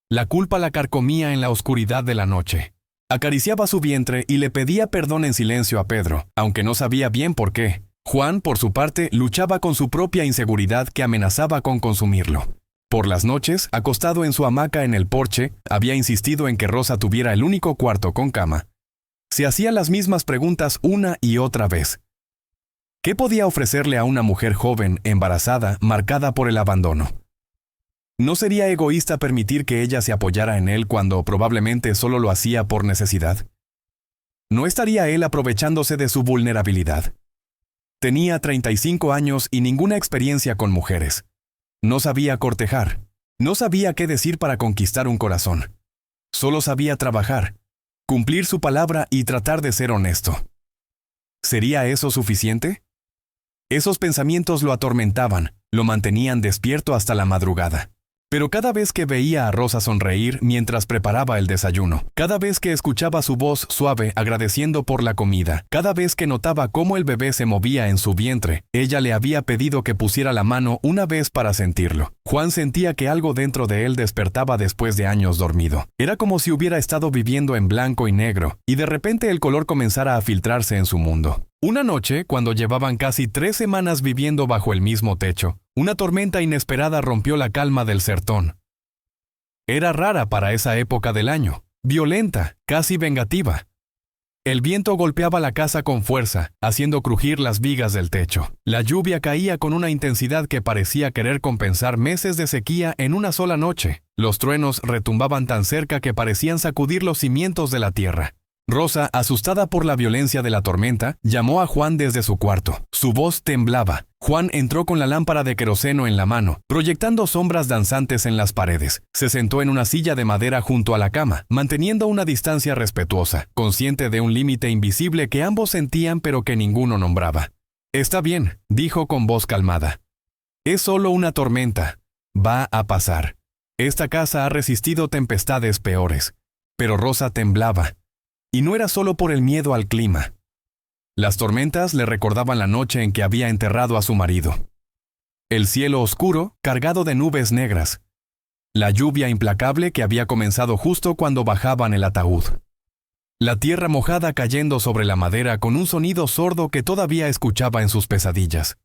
La culpa la carcomía en la oscuridad de la noche. Acariciaba su vientre y le pedía perdón en silencio a Pedro, aunque no sabía bien por qué. Juan, por su parte, luchaba con su propia inseguridad que amenazaba con consumirlo. Por las noches, acostado en su hamaca en el porche, había insistido en que Rosa tuviera el único cuarto con cama. Se hacía las mismas preguntas una y otra vez. ¿Qué podía ofrecerle a una mujer joven, embarazada, marcada por el abandono? ¿No sería egoísta permitir que ella se apoyara en él cuando probablemente solo lo hacía por necesidad? ¿No estaría él aprovechándose de su vulnerabilidad? Tenía 35 años y ninguna experiencia con mujeres. No sabía cortejar. No sabía qué decir para conquistar un corazón. Solo sabía trabajar, cumplir su palabra y tratar de ser honesto. ¿Sería eso suficiente? Esos pensamientos lo atormentaban, lo mantenían despierto hasta la madrugada. Pero cada vez que veía a Rosa sonreír mientras preparaba el desayuno, cada vez que escuchaba su voz suave agradeciendo por la comida, cada vez que notaba cómo el bebé se movía en su vientre, ella le había pedido que pusiera la mano una vez para sentirlo. Juan sentía que algo dentro de él despertaba después de años dormido. Era como si hubiera estado viviendo en blanco y negro, y de repente el color comenzara a filtrarse en su mundo. Una noche, cuando llevaban casi 3 semanas viviendo bajo el mismo techo, una tormenta inesperada rompió la calma del sertón. Era rara para esa época del año, violenta, casi vengativa. El viento golpeaba la casa con fuerza, haciendo crujir las vigas del techo. La lluvia caía con una intensidad que parecía querer compensar meses de sequía en una sola noche. Los truenos retumbaban tan cerca que parecían sacudir los cimientos de la tierra. Rosa, asustada por la violencia de la tormenta, llamó a Juan desde su cuarto. Su voz temblaba. Juan entró con la lámpara de queroseno en la mano, proyectando sombras danzantes en las paredes. Se sentó en una silla de madera junto a la cama, manteniendo una distancia respetuosa, consciente de un límite invisible que ambos sentían pero que ninguno nombraba. «Está bien», dijo con voz calmada. «Es solo una tormenta. Va a pasar. Esta casa ha resistido tempestades peores». Pero Rosa temblaba. Y no era solo por el miedo al clima. Las tormentas le recordaban la noche en que había enterrado a su marido. El cielo oscuro, cargado de nubes negras. La lluvia implacable que había comenzado justo cuando bajaban el ataúd. La tierra mojada cayendo sobre la madera con un sonido sordo que todavía escuchaba en sus pesadillas.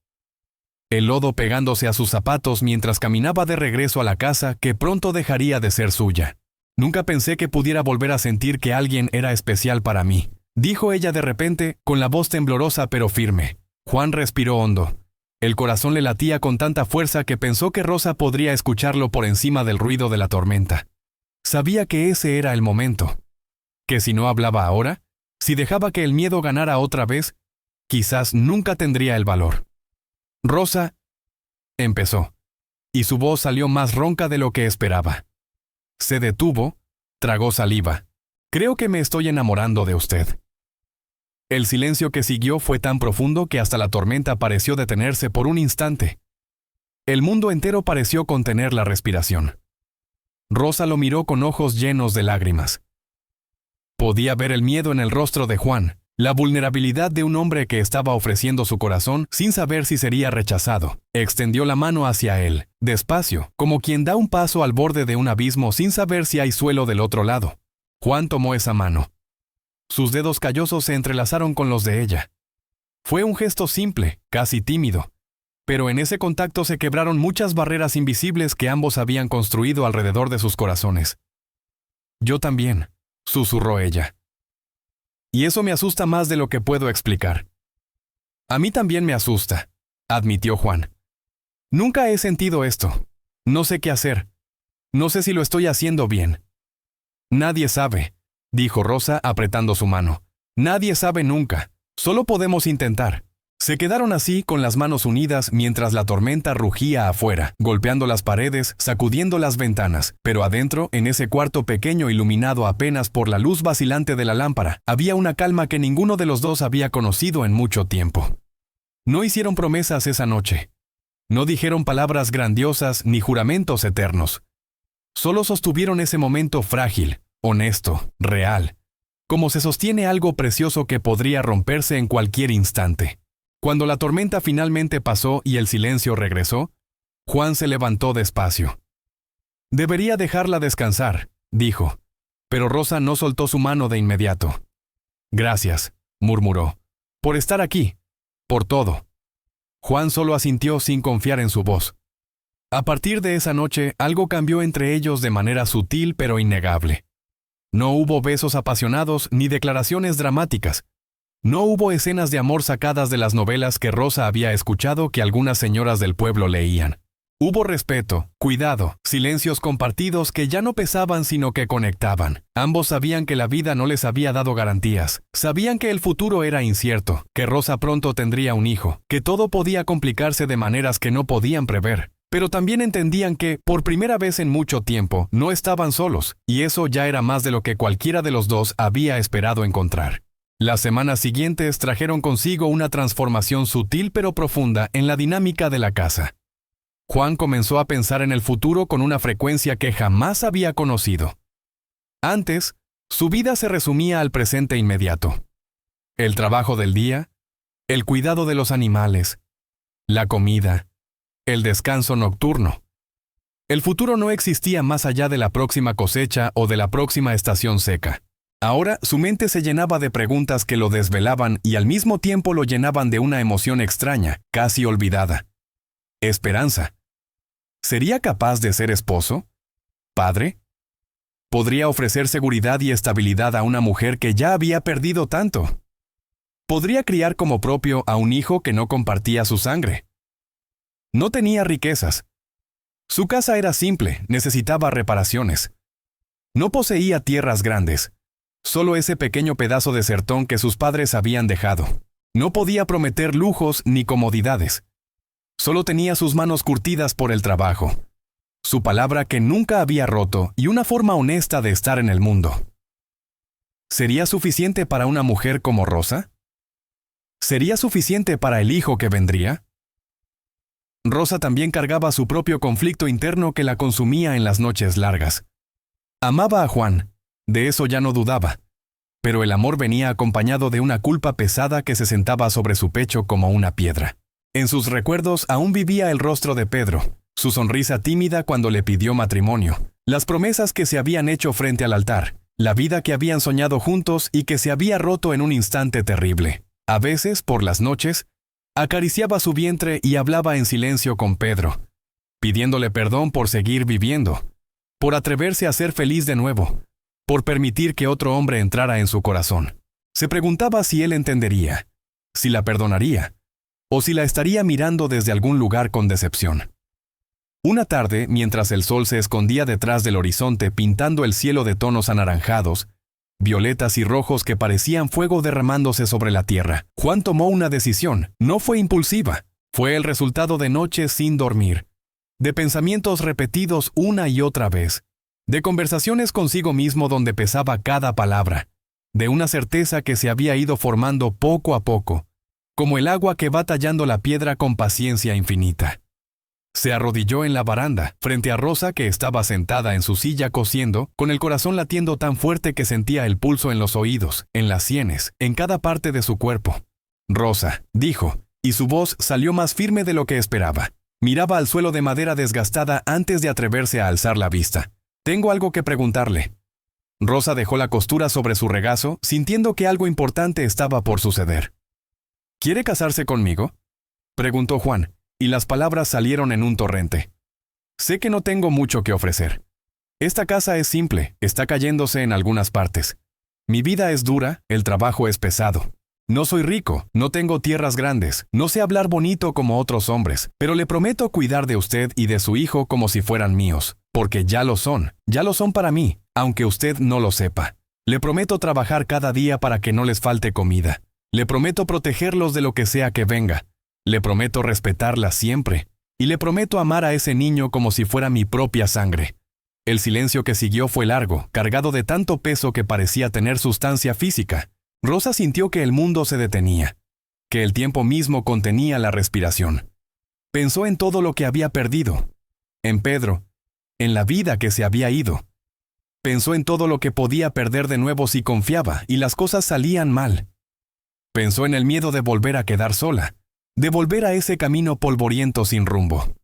El lodo pegándose a sus zapatos mientras caminaba de regreso a la casa que pronto dejaría de ser suya. «Nunca pensé que pudiera volver a sentir que alguien era especial para mí», dijo ella de repente, con la voz temblorosa pero firme. Juan respiró hondo. El corazón le latía con tanta fuerza que pensó que Rosa podría escucharlo por encima del ruido de la tormenta. Sabía que ese era el momento. Que si no hablaba ahora, si dejaba que el miedo ganara otra vez, quizás nunca tendría el valor. «Rosa», empezó, y su voz salió más ronca de lo que esperaba. Se detuvo, tragó saliva. «Creo que me estoy enamorando de usted». El silencio que siguió fue tan profundo que hasta la tormenta pareció detenerse por un instante. El mundo entero pareció contener la respiración. Rosa lo miró con ojos llenos de lágrimas. Podía ver el miedo en el rostro de Juan, la vulnerabilidad de un hombre que estaba ofreciendo su corazón sin saber si sería rechazado. Extendió la mano hacia él, despacio, como quien da un paso al borde de un abismo sin saber si hay suelo del otro lado. Juan tomó esa mano. Sus dedos callosos se entrelazaron con los de ella. Fue un gesto simple, casi tímido, pero en ese contacto se quebraron muchas barreras invisibles que ambos habían construido alrededor de sus corazones. «Yo también», susurró ella. «Y eso me asusta más de lo que puedo explicar». «A mí también me asusta», admitió Juan. «Nunca he sentido esto. No sé qué hacer. No sé si lo estoy haciendo bien». «Nadie sabe», dijo Rosa apretando su mano. «Nadie sabe nunca. Solo podemos intentar». Se quedaron así con las manos unidas mientras la tormenta rugía afuera, golpeando las paredes, sacudiendo las ventanas. Pero adentro, en ese cuarto pequeño iluminado apenas por la luz vacilante de la lámpara, había una calma que ninguno de los dos había conocido en mucho tiempo. No hicieron promesas esa noche. No dijeron palabras grandiosas ni juramentos eternos. Solo sostuvieron ese momento frágil, honesto, real, como se sostiene algo precioso que podría romperse en cualquier instante. Cuando la tormenta finalmente pasó y el silencio regresó, Juan se levantó despacio. «Debería dejarla descansar», dijo, pero Rosa no soltó su mano de inmediato. «Gracias», murmuró, «por estar aquí, por todo». Juan solo asintió sin confiar en su voz. A partir de esa noche, algo cambió entre ellos de manera sutil pero innegable. No hubo besos apasionados ni declaraciones dramáticas. No hubo escenas de amor sacadas de las novelas que Rosa había escuchado que algunas señoras del pueblo leían. Hubo respeto, cuidado, silencios compartidos que ya no pesaban sino que conectaban. Ambos sabían que la vida no les había dado garantías. Sabían que el futuro era incierto, que Rosa pronto tendría un hijo, que todo podía complicarse de maneras que no podían prever. Pero también entendían que, por primera vez en mucho tiempo, no estaban solos, y eso ya era más de lo que cualquiera de los dos había esperado encontrar. Las semanas siguientes trajeron consigo una transformación sutil pero profunda en la dinámica de la casa. Juan comenzó a pensar en el futuro con una frecuencia que jamás había conocido. Antes, su vida se resumía al presente inmediato. El trabajo del día, el cuidado de los animales, la comida, el descanso nocturno. El futuro no existía más allá de la próxima cosecha o de la próxima estación seca. Ahora su mente se llenaba de preguntas que lo desvelaban y al mismo tiempo lo llenaban de una emoción extraña, casi olvidada. Esperanza. ¿Sería capaz de ser esposo? ¿Padre? ¿Podría ofrecer seguridad y estabilidad a una mujer que ya había perdido tanto? ¿Podría criar como propio a un hijo que no compartía su sangre? No tenía riquezas. Su casa era simple, necesitaba reparaciones. No poseía tierras grandes, solo ese pequeño pedazo de sertón que sus padres habían dejado. No podía prometer lujos ni comodidades. Solo tenía sus manos curtidas por el trabajo, su palabra que nunca había roto y una forma honesta de estar en el mundo. ¿Sería suficiente para una mujer como Rosa? ¿Sería suficiente para el hijo que vendría? Rosa también cargaba su propio conflicto interno que la consumía en las noches largas. Amaba a Juan, de eso ya no dudaba, pero el amor venía acompañado de una culpa pesada que se sentaba sobre su pecho como una piedra. En sus recuerdos aún vivía el rostro de Pedro, su sonrisa tímida cuando le pidió matrimonio, las promesas que se habían hecho frente al altar, la vida que habían soñado juntos y que se había roto en un instante terrible. A veces, por las noches, acariciaba su vientre y hablaba en silencio con Pedro, pidiéndole perdón por seguir viviendo, por atreverse a ser feliz de nuevo, por permitir que otro hombre entrara en su corazón. Se preguntaba si él entendería, si la perdonaría, o si la estaría mirando desde algún lugar con decepción. Una tarde, mientras el sol se escondía detrás del horizonte pintando el cielo de tonos anaranjados, violetas y rojos que parecían fuego derramándose sobre la tierra, Juan tomó una decisión. No fue impulsiva, fue el resultado de noches sin dormir, de pensamientos repetidos una y otra vez, de conversaciones consigo mismo donde pesaba cada palabra, de una certeza que se había ido formando poco a poco, como el agua que va tallando la piedra con paciencia infinita. Se arrodilló en la baranda, frente a Rosa que estaba sentada en su silla cosiendo, con el corazón latiendo tan fuerte que sentía el pulso en los oídos, en las sienes, en cada parte de su cuerpo. «Rosa», dijo, y su voz salió más firme de lo que esperaba. Miraba al suelo de madera desgastada antes de atreverse a alzar la vista. «Tengo algo que preguntarle». Rosa dejó la costura sobre su regazo, sintiendo que algo importante estaba por suceder. «¿Quiere casarse conmigo?», preguntó Juan, y las palabras salieron en un torrente. «Sé que no tengo mucho que ofrecer. Esta casa es simple, está cayéndose en algunas partes. Mi vida es dura, el trabajo es pesado. No soy rico, no tengo tierras grandes, no sé hablar bonito como otros hombres, pero le prometo cuidar de usted y de su hijo como si fueran míos, porque ya lo son para mí, aunque usted no lo sepa. Le prometo trabajar cada día para que no les falte comida. Le prometo protegerlos de lo que sea que venga. Le prometo respetarla siempre, y le prometo amar a ese niño como si fuera mi propia sangre». El silencio que siguió fue largo, cargado de tanto peso que parecía tener sustancia física. Rosa sintió que el mundo se detenía, que el tiempo mismo contenía la respiración. Pensó en todo lo que había perdido, en Pedro, en la vida que se había ido. Pensó en todo lo que podía perder de nuevo si confiaba y las cosas salían mal. Pensó en el miedo de volver a quedar sola, de volver a ese camino polvoriento sin rumbo.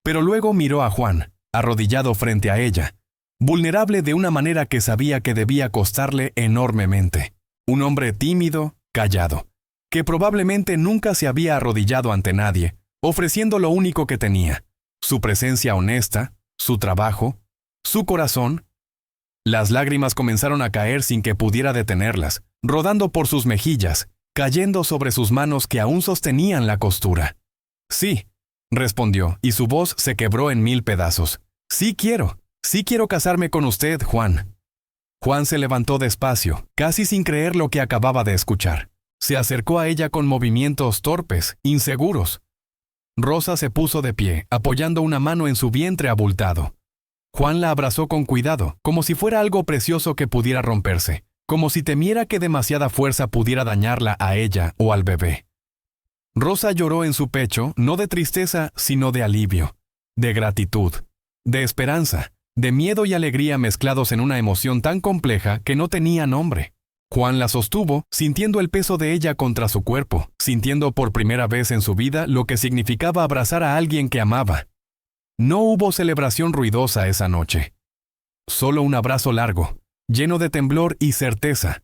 Pero luego miró a Juan, arrodillado frente a ella, vulnerable de una manera que sabía que debía costarle enormemente. Un hombre tímido, callado, que probablemente nunca se había arrodillado ante nadie, ofreciendo lo único que tenía, su presencia honesta, su trabajo, su corazón. Las lágrimas comenzaron a caer sin que pudiera detenerlas, rodando por sus mejillas, cayendo sobre sus manos que aún sostenían la costura. «Sí», respondió, y su voz se quebró en 1000 pedazos. Sí quiero casarme con usted, Juan». Juan se levantó despacio, casi sin creer lo que acababa de escuchar. Se acercó a ella con movimientos torpes, inseguros. Rosa se puso de pie, apoyando una mano en su vientre abultado. Juan la abrazó con cuidado, como si fuera algo precioso que pudiera romperse, como si temiera que demasiada fuerza pudiera dañarla a ella o al bebé. Rosa lloró en su pecho, no de tristeza, sino de alivio, de gratitud, de esperanza, de miedo y alegría mezclados en una emoción tan compleja que no tenía nombre. Juan la sostuvo, sintiendo el peso de ella contra su cuerpo, sintiendo por primera vez en su vida lo que significaba abrazar a alguien que amaba. No hubo celebración ruidosa esa noche. Solo un abrazo largo, lleno de temblor y certeza.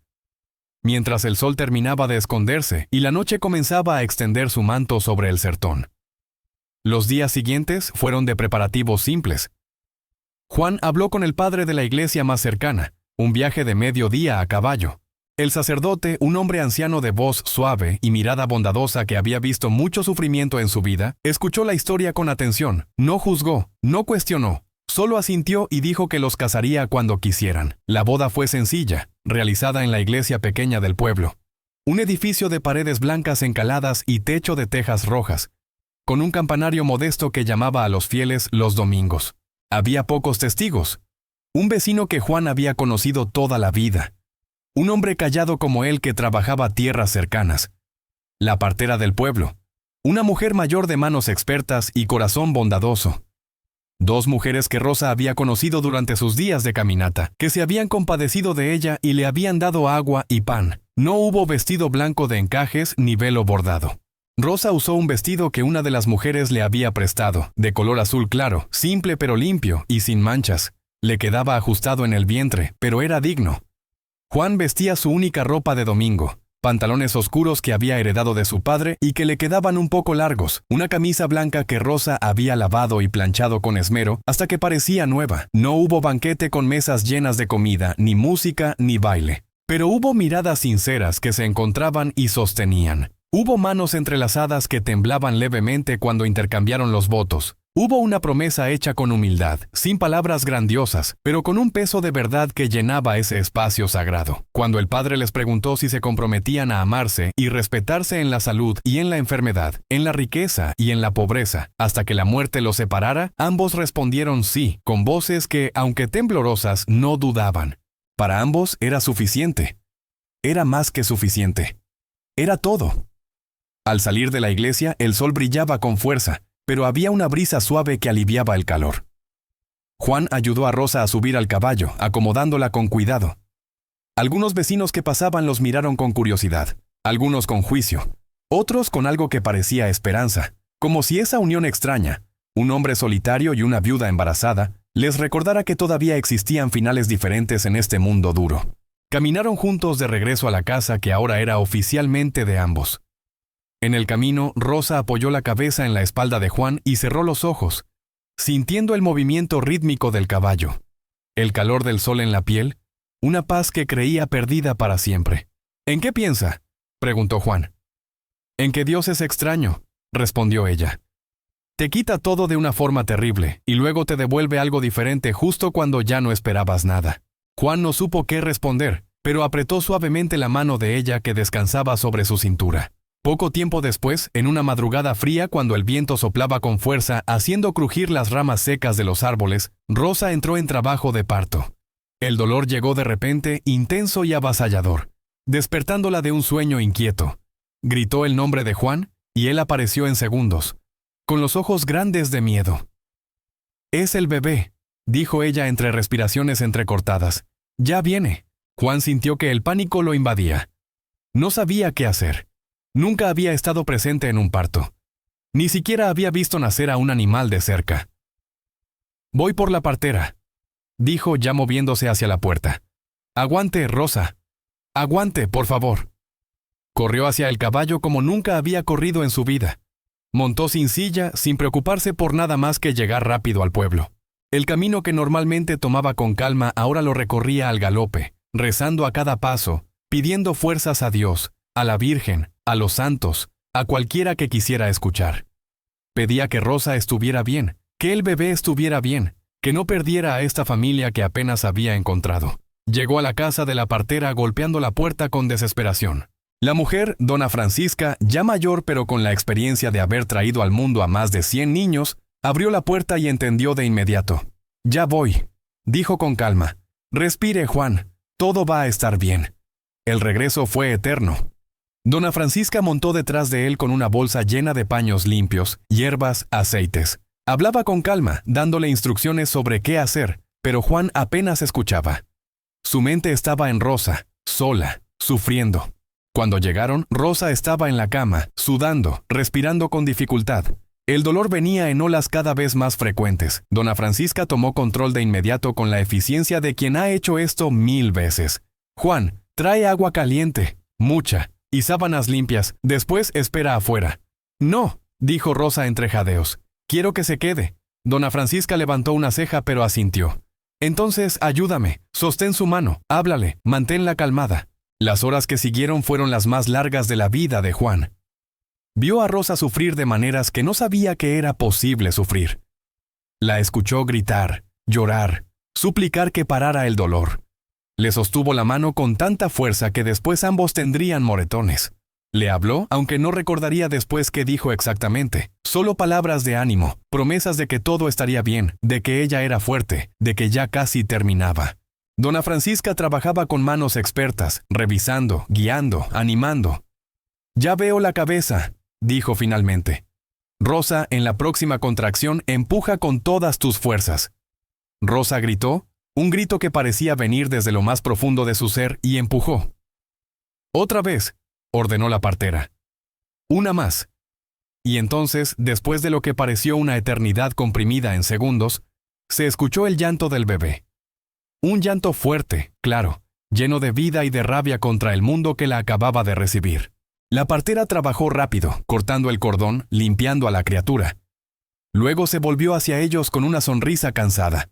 Mientras el sol terminaba de esconderse y la noche comenzaba a extender su manto sobre el sertón. Los días siguientes fueron de preparativos simples. Juan habló con el padre de la iglesia más cercana, un viaje de mediodía a caballo. El sacerdote, un hombre anciano de voz suave y mirada bondadosa que había visto mucho sufrimiento en su vida, escuchó la historia con atención, no juzgó, no cuestionó, solo asintió y dijo que los casaría cuando quisieran. La boda fue sencilla, realizada en la iglesia pequeña del pueblo. Un edificio de paredes blancas encaladas y techo de tejas rojas, con un campanario modesto que llamaba a los fieles los domingos. Había pocos testigos. Un vecino que Juan había conocido toda la vida. Un hombre callado como él que trabajaba tierras cercanas. La partera del pueblo. Una mujer mayor de manos expertas y corazón bondadoso. 2 mujeres que Rosa había conocido durante sus días de caminata, que se habían compadecido de ella y le habían dado agua y pan. No hubo vestido blanco de encajes ni velo bordado. Rosa usó un vestido que una de las mujeres le había prestado, de color azul claro, simple pero limpio y sin manchas. Le quedaba ajustado en el vientre, pero era digno. Juan vestía su única ropa de domingo, pantalones oscuros que había heredado de su padre y que le quedaban un poco largos, una camisa blanca que Rosa había lavado y planchado con esmero hasta que parecía nueva. No hubo banquete con mesas llenas de comida, ni música, ni baile. Pero hubo miradas sinceras que se encontraban y sostenían. Hubo manos entrelazadas que temblaban levemente cuando intercambiaron los votos. Hubo una promesa hecha con humildad, sin palabras grandiosas, pero con un peso de verdad que llenaba ese espacio sagrado. Cuando el padre les preguntó si se comprometían a amarse y respetarse en la salud y en la enfermedad, en la riqueza y en la pobreza, hasta que la muerte los separara, ambos respondieron sí, con voces que, aunque temblorosas, no dudaban. Para ambos era suficiente. Era más que suficiente. Era todo. Al salir de la iglesia, el sol brillaba con fuerza, pero había una brisa suave que aliviaba el calor. Juan ayudó a Rosa a subir al caballo, acomodándola con cuidado. Algunos vecinos que pasaban los miraron con curiosidad, algunos con juicio, otros con algo que parecía esperanza, como si esa unión extraña, un hombre solitario y una viuda embarazada, les recordara que todavía existían finales diferentes en este mundo duro. Caminaron juntos de regreso a la casa que ahora era oficialmente de ambos. En el camino, Rosa apoyó la cabeza en la espalda de Juan y cerró los ojos, sintiendo el movimiento rítmico del caballo, el calor del sol en la piel, una paz que creía perdida para siempre. ¿En qué piensa?, preguntó Juan. En que Dios es extraño, respondió ella. Te quita todo de una forma terrible y luego te devuelve algo diferente justo cuando ya no esperabas nada. Juan no supo qué responder, pero apretó suavemente la mano de ella que descansaba sobre su cintura. Poco tiempo después, en una madrugada fría cuando el viento soplaba con fuerza haciendo crujir las ramas secas de los árboles, Rosa entró en trabajo de parto. El dolor llegó de repente, intenso y avasallador, despertándola de un sueño inquieto. Gritó el nombre de Juan, y él apareció en segundos, con los ojos grandes de miedo. «Es el bebé», dijo ella entre respiraciones entrecortadas. «Ya viene». Juan sintió que el pánico lo invadía. No sabía qué hacer. Nunca había estado presente en un parto. Ni siquiera había visto nacer a un animal de cerca. «Voy por la partera», dijo ya moviéndose hacia la puerta. «Aguante, Rosa. Aguante, por favor». Corrió hacia el caballo como nunca había corrido en su vida. Montó sin silla, sin preocuparse por nada más que llegar rápido al pueblo. El camino que normalmente tomaba con calma ahora lo recorría al galope, rezando a cada paso, pidiendo fuerzas a Dios, a la Virgen, a los santos, a cualquiera que quisiera escuchar. Pedía que Rosa estuviera bien, que el bebé estuviera bien, que no perdiera a esta familia que apenas había encontrado. Llegó a la casa de la partera golpeando la puerta con desesperación. La mujer, dona Francisca, ya mayor pero con la experiencia de haber traído al mundo a más de 100 niños, abrió la puerta y entendió de inmediato. «Ya voy», dijo con calma. «Respire, Juan, todo va a estar bien». El regreso fue eterno. Dona Francisca montó detrás de él con una bolsa llena de paños limpios, hierbas, aceites. Hablaba con calma, dándole instrucciones sobre qué hacer, pero Juan apenas escuchaba. Su mente estaba en Rosa, sola, sufriendo. Cuando llegaron, Rosa estaba en la cama, sudando, respirando con dificultad. El dolor venía en olas cada vez más frecuentes. Dona Francisca tomó control de inmediato con la eficiencia de quien ha hecho esto 1000 veces. Juan, trae agua caliente, mucha, y sábanas limpias, después espera afuera. No, dijo Rosa entre jadeos. Quiero que se quede. Dona Francisca levantó una ceja pero asintió. Entonces, ayúdame, sostén su mano, háblale, manténla calmada. Las horas que siguieron fueron las más largas de la vida de Juan. Vio a Rosa sufrir de maneras que no sabía que era posible sufrir. La escuchó gritar, llorar, suplicar que parara el dolor. Le sostuvo la mano con tanta fuerza que después ambos tendrían moretones. Le habló, aunque no recordaría después qué dijo exactamente. Solo palabras de ánimo, promesas de que todo estaría bien, de que ella era fuerte, de que ya casi terminaba. Dona Francisca trabajaba con manos expertas, revisando, guiando, animando. «Ya veo la cabeza», dijo finalmente. «Rosa, en la próxima contracción, empuja con todas tus fuerzas». Rosa gritó, un grito que parecía venir desde lo más profundo de su ser, y empujó. «Otra vez», ordenó la partera. «Una más». Y entonces, después de lo que pareció una eternidad comprimida en segundos, se escuchó el llanto del bebé. Un llanto fuerte, claro, lleno de vida y de rabia contra el mundo que la acababa de recibir. La partera trabajó rápido, cortando el cordón, limpiando a la criatura. Luego se volvió hacia ellos con una sonrisa cansada.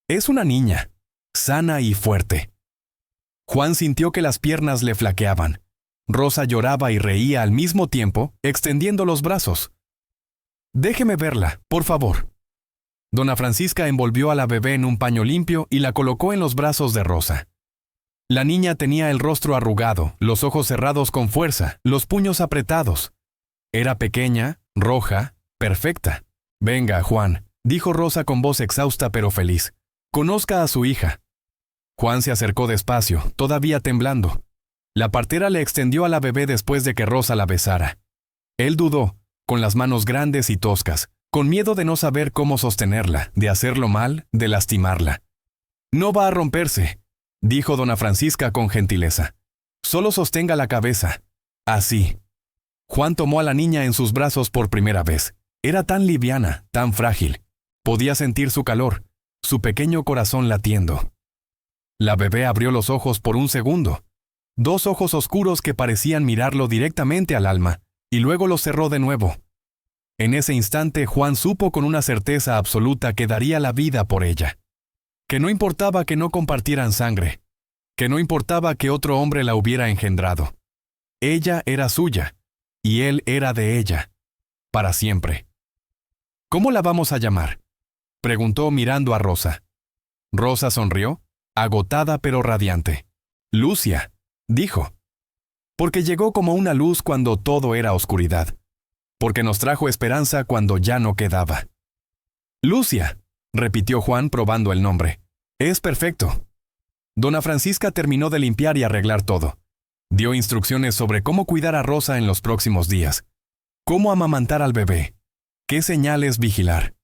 «Es una niña, sana y fuerte». Juan sintió que las piernas le flaqueaban. Rosa lloraba y reía al mismo tiempo, extendiendo los brazos. «Déjeme verla, por favor». Dona Francisca envolvió a la bebé en un paño limpio y la colocó en los brazos de Rosa. La niña tenía el rostro arrugado, los ojos cerrados con fuerza, los puños apretados. Era pequeña, roja, perfecta. «Venga, Juan», dijo Rosa con voz exhausta pero feliz. «Conozca a su hija». Juan se acercó despacio, todavía temblando. La partera le extendió a la bebé después de que Rosa la besara. Él dudó, con las manos grandes y toscas, con miedo de no saber cómo sostenerla, de hacerlo mal, de lastimarla. «No va a romperse», dijo Dona Francisca con gentileza. «Solo sostenga la cabeza. Así». Juan tomó a la niña en sus brazos por primera vez. Era tan liviana, tan frágil. Podía sentir su calor, su pequeño corazón latiendo. La bebé abrió los ojos por un segundo. 2 ojos oscuros que parecían mirarlo directamente al alma, y luego los cerró de nuevo. En ese instante Juan supo con una certeza absoluta que daría la vida por ella. Que no importaba que no compartieran sangre, que no importaba que otro hombre la hubiera engendrado. Ella era suya, y él era de ella, para siempre. «¿Cómo la vamos a llamar?», preguntó mirando a Rosa. Rosa sonrió, agotada pero radiante. «Lucia», dijo. «Porque llegó como una luz cuando todo era oscuridad. Porque nos trajo esperanza cuando ya no quedaba». «Lucia», repitió Juan probando el nombre. «Es perfecto». Dona Francisca terminó de limpiar y arreglar todo. Dio instrucciones sobre cómo cuidar a Rosa en los próximos días. Cómo amamantar al bebé. Qué señales vigilar.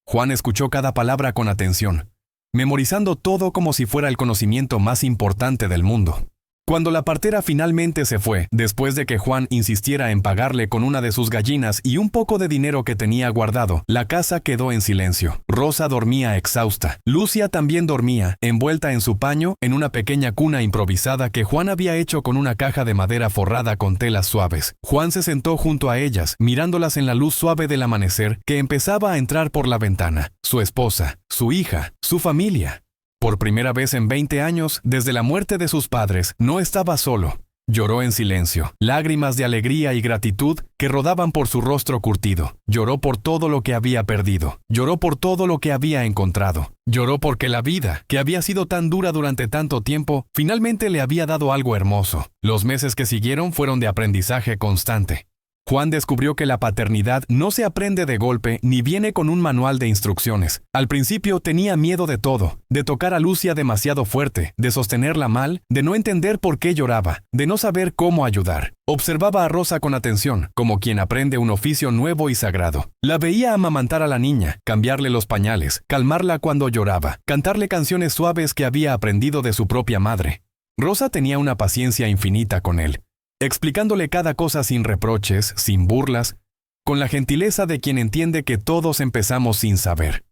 Juan escuchó cada palabra con atención, memorizando todo como si fuera el conocimiento más importante del mundo. Cuando la partera finalmente se fue, después de que Juan insistiera en pagarle con una de sus gallinas y un poco de dinero que tenía guardado, la casa quedó en silencio. Rosa dormía exhausta. Lucia también dormía, envuelta en su paño, en una pequeña cuna improvisada que Juan había hecho con una caja de madera forrada con telas suaves. Juan se sentó junto a ellas, mirándolas en la luz suave del amanecer que empezaba a entrar por la ventana. Su esposa, su hija, su familia. Por primera vez en 20 años, desde la muerte de sus padres, no estaba solo. Lloró en silencio, lágrimas de alegría y gratitud que rodaban por su rostro curtido. Lloró por todo lo que había perdido. Lloró por todo lo que había encontrado. Lloró porque la vida, que había sido tan dura durante tanto tiempo, finalmente le había dado algo hermoso. Los meses que siguieron fueron de aprendizaje constante. Juan descubrió que la paternidad no se aprende de golpe ni viene con un manual de instrucciones. Al principio tenía miedo de todo, de tocar a Lucia demasiado fuerte, de sostenerla mal, de no entender por qué lloraba, de no saber cómo ayudar. Observaba a Rosa con atención, como quien aprende un oficio nuevo y sagrado. La veía amamantar a la niña, cambiarle los pañales, calmarla cuando lloraba, cantarle canciones suaves que había aprendido de su propia madre. Rosa tenía una paciencia infinita con él, explicándole cada cosa sin reproches, sin burlas. con la gentileza de quien entiende que todos empezamos sin saber.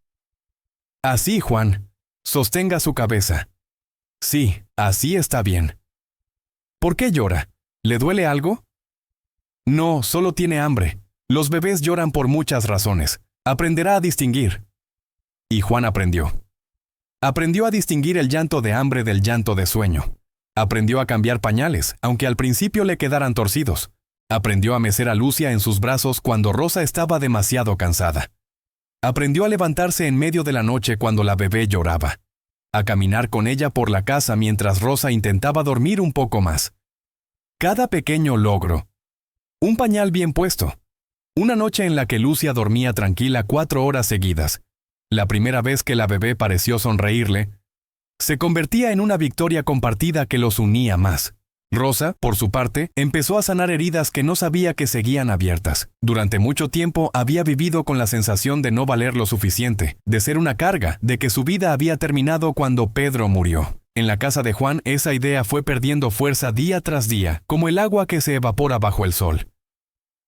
Así, Juan, sostenga su cabeza. Sí, así está bien. ¿Por qué llora? ¿Le duele algo? No, solo tiene hambre. Los bebés lloran por muchas razones. Aprenderá a distinguir. Y Juan aprendió. Aprendió a distinguir el llanto de hambre del llanto de sueño. Aprendió a cambiar pañales, aunque al principio le quedaran torcidos. Aprendió a mecer a Lucia en sus brazos cuando Rosa estaba demasiado cansada. Aprendió a levantarse en medio de la noche cuando la bebé lloraba. A caminar con ella por la casa mientras Rosa intentaba dormir un poco más. Cada pequeño logro. Un pañal bien puesto. Una noche en la que Lucia dormía tranquila 4 horas seguidas. La primera vez que la bebé pareció sonreírle, se convertía en una victoria compartida que los unía más. Rosa, por su parte, empezó a sanar heridas que no sabía que seguían abiertas. Durante mucho tiempo había vivido con la sensación de no valer lo suficiente, de ser una carga, de que su vida había terminado cuando Pedro murió. En la casa de Juan, esa idea fue perdiendo fuerza día tras día, como el agua que se evapora bajo el sol.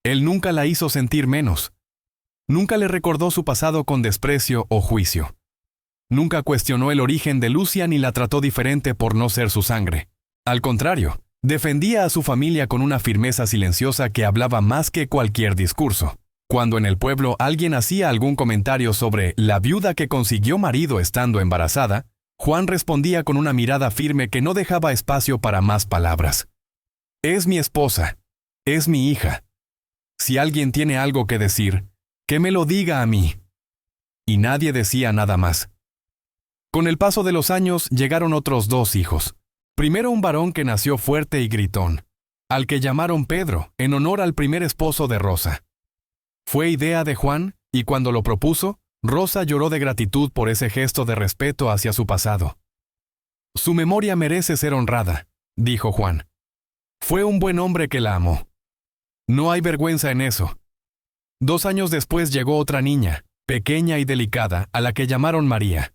Él nunca la hizo sentir menos. Nunca le recordó su pasado con desprecio o juicio. Nunca cuestionó el origen de Lucia ni la trató diferente por no ser su sangre. Al contrario, defendía a su familia con una firmeza silenciosa que hablaba más que cualquier discurso. Cuando en el pueblo alguien hacía algún comentario sobre la viuda que consiguió marido estando embarazada, Juan respondía con una mirada firme que no dejaba espacio para más palabras. Es mi esposa. Es mi hija. Si alguien tiene algo que decir, que me lo diga a mí. Y nadie decía nada más. Con el paso de los años llegaron otros 2 hijos. Primero un varón que nació fuerte y gritón, al que llamaron Pedro, en honor al primer esposo de Rosa. Fue idea de Juan, y cuando lo propuso, Rosa lloró de gratitud por ese gesto de respeto hacia su pasado. Su memoria merece ser honrada, dijo Juan. Fue un buen hombre que la amó. No hay vergüenza en eso. 2 años después llegó otra niña, pequeña y delicada, a la que llamaron María.